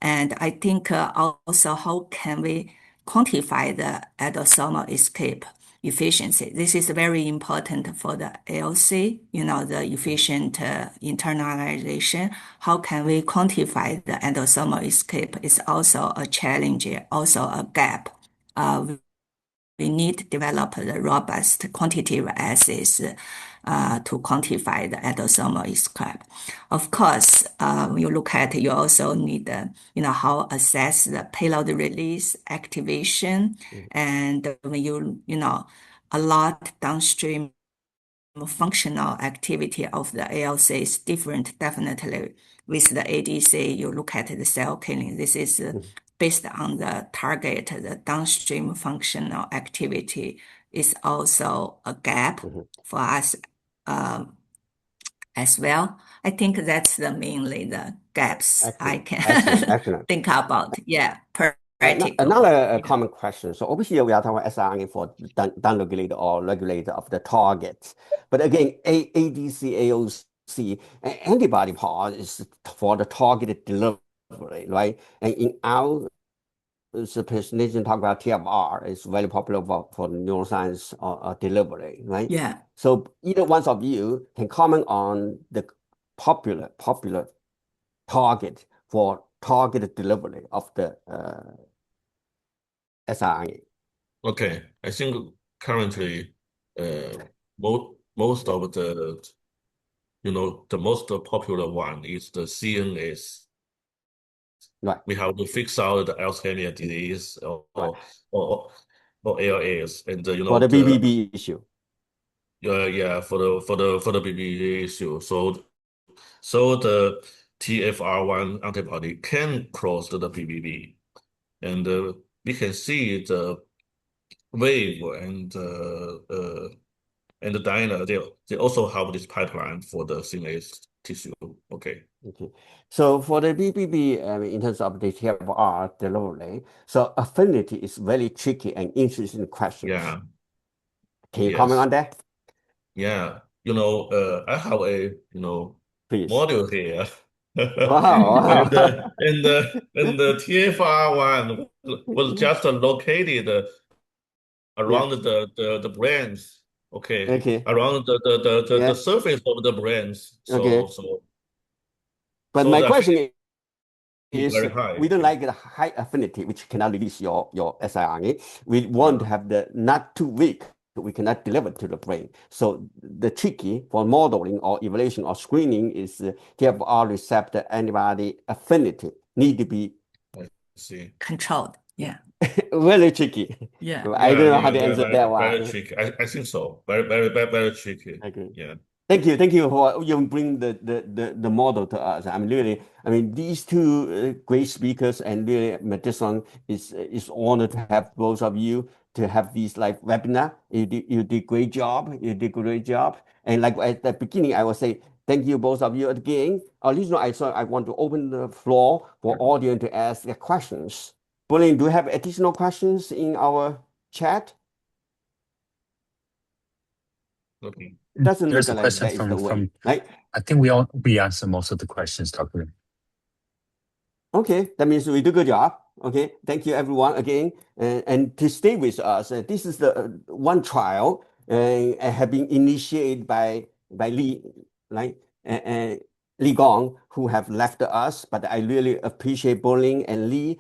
S4: And I think also how can we quantify the endosomal escape efficiency? This is very important for the AOC, the efficient internalization. How can we quantify the endosomal escape is also a challenge, also a gap. We need to develop the robust quantitative assays to quantify the endosomal escape. Of course, when you look at, you also need, how assess the payload release, activation, and when a lot downstream functional activity of the AOC is different, definitely. With the ADC, you look at the cell killing. This is based on the target, the downstream functional activity is also a gap for us as well. I think that's mainly the gaps I can think about. Yeah,
S1: Another common question. So over here we are talking about siRNA for down-regulated or regulator of the target. But again, ADC, AOC, antibody part is for the targeted delivery, right? And in our presentation talk about TFR is very popular for neuroscience delivery, right?
S4: Yeah.
S1: So either one of you can comment on the popular target for targeted delivery of the siRNA.
S3: Okay, I think currently, most of the, the most popular one is the CNS.
S1: Right.
S3: We have to fix out the Alzheimer's disease or ALS, and
S1: for the BBB issue.
S3: Yeah, for the BBB issue. So the TFR1 antibody can cross the BBB, and we can see the wave and the Dyna. They also have this pipeline for the CNS tissue. Okay.
S1: So for the BBB, in terms of the TFR delivery, so affinity is very tricky and interesting question.
S3: Yeah.
S1: Can you comment on that?
S3: Yeah. I have a
S1: Please.
S3: module here.
S1: Wow.
S3: and the TFR1 was just located around the brains.
S1: Okay.
S3: Around the surface of the brains.
S1: But my question is
S3: very high.
S1: We don't like the high affinity, which cannot release your siRNA. We want to have the not too weak, we cannot deliver to the brain. So the tricky for modeling or evaluation or screening is TFR receptor antibody affinity need to be
S4: controlled. Yeah.
S1: Very tricky.
S4: Yeah.
S1: I don't know how to answer that one.
S3: Very tricky. I think so. Very tricky.
S1: I agree.
S3: Yeah.
S1: Thank you for you bring the model to us. These two great speakers, and really Medicilon is honored to have both of you to have these like webinar. You did great job. You did great job. And like at the beginning, I will say thank you both of you again. Listener, I want to open the floor for audience to ask their questions. Pauline, do you have additional questions in our chat?
S3: Okay.
S1: Doesn't
S2: There's
S1: look
S2: a
S1: like
S2: question
S1: that is the way, right?
S2: I think we answered most of the questions, Dr. Lin.
S1: Okay, that means we do a good job. Okay, thank you everyone again, and to stay with us. This is the one trial have been initiated by Li, right? Li Gong, who have left us, but I really appreciate Bolin and Li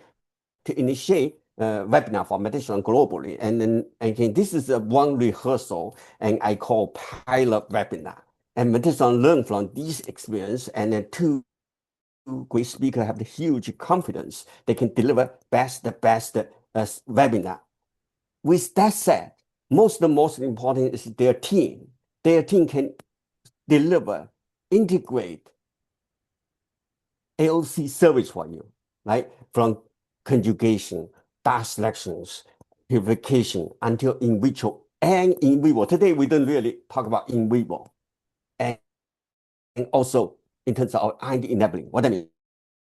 S1: to initiate webinar for Medicilon globally. And then again, this is one rehearsal, and I call pilot webinar. And Medicilon learn from this experience, and then two great speakers have the huge confidence they can deliver the best webinar. With that said, the most important is their team. Their team can deliver, integrate AOC service for you, right? From conjugation, DAR selections, purification, until in vitro and in vivo. Today, we don't really talk about in vivo. And also, in terms of IND enabling, what that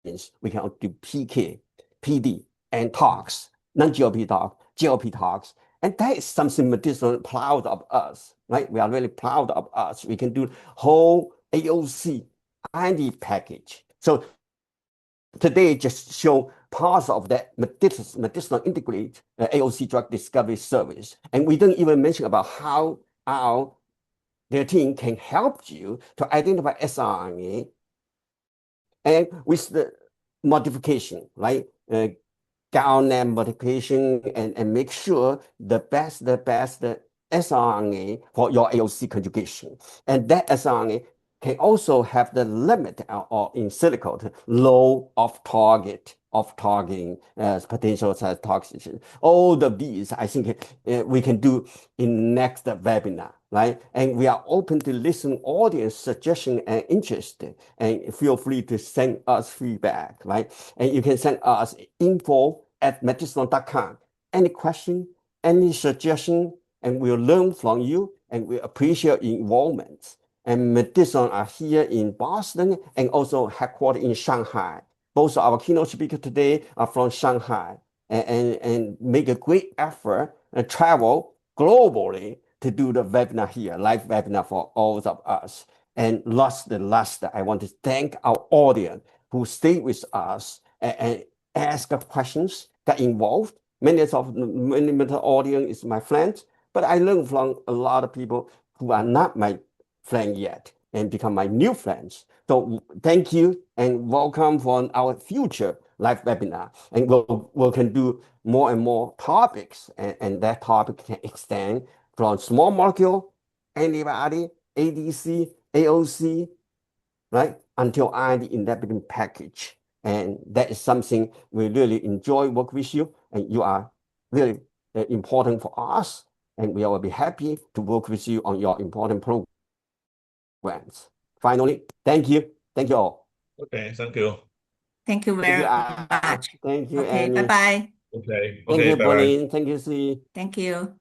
S1: means, we can do PK, PD, and tox, non-GLP tox, GLP tox, And that is something Medicilon proud of us, right? We are really proud of us. We can do whole AOC IND package. So today just show parts of that Medicilon integrate AOC drug discovery service. And we don't even mention about how their team can help you to identify siRNA and with the modification, right? GalNAc modification and make sure the best siRNA for your AOC conjugation. And that siRNA can also have the limit or in silico, low off-targeting potential cytotoxicity. All of these, I think we can do in next webinar, right? And we are open to listen audience suggestion and interest, and feel free to send us feedback, right? And you can send us info@medicilon.com. Any question, any suggestion, and we'll learn from you, and we appreciate your involvement. And Medicilon are here in Boston and also headquartered in Shanghai. Both of our keynote speakers today are from Shanghai and make a great effort and travel globally to do the webinar here, live webinar for all of us. And last, I want to thank our audience who stayed with us and ask questions, got involved. Many of the audience is my friends, but I learned from a lot of people who are not my friend yet and become my new friends. So thank you and welcome for our future live webinar. And we can do more and more topics, and that topic can extend from small molecule, antibody, ADC, AOC, right, until IND enabling package. And that is something we really enjoy work with you, and you are really important for us, and we will be happy to work with you on your important programs. Finally, thank you all.
S3: Okay, thank you.
S4: Thank you very much.
S1: Thank you,
S4: Okay,
S1: Annie.
S4: bye-bye.
S3: Okay,
S1: Thank you,
S3: bye-bye.
S1: Pauline. Thank you, C.
S4: Thank you.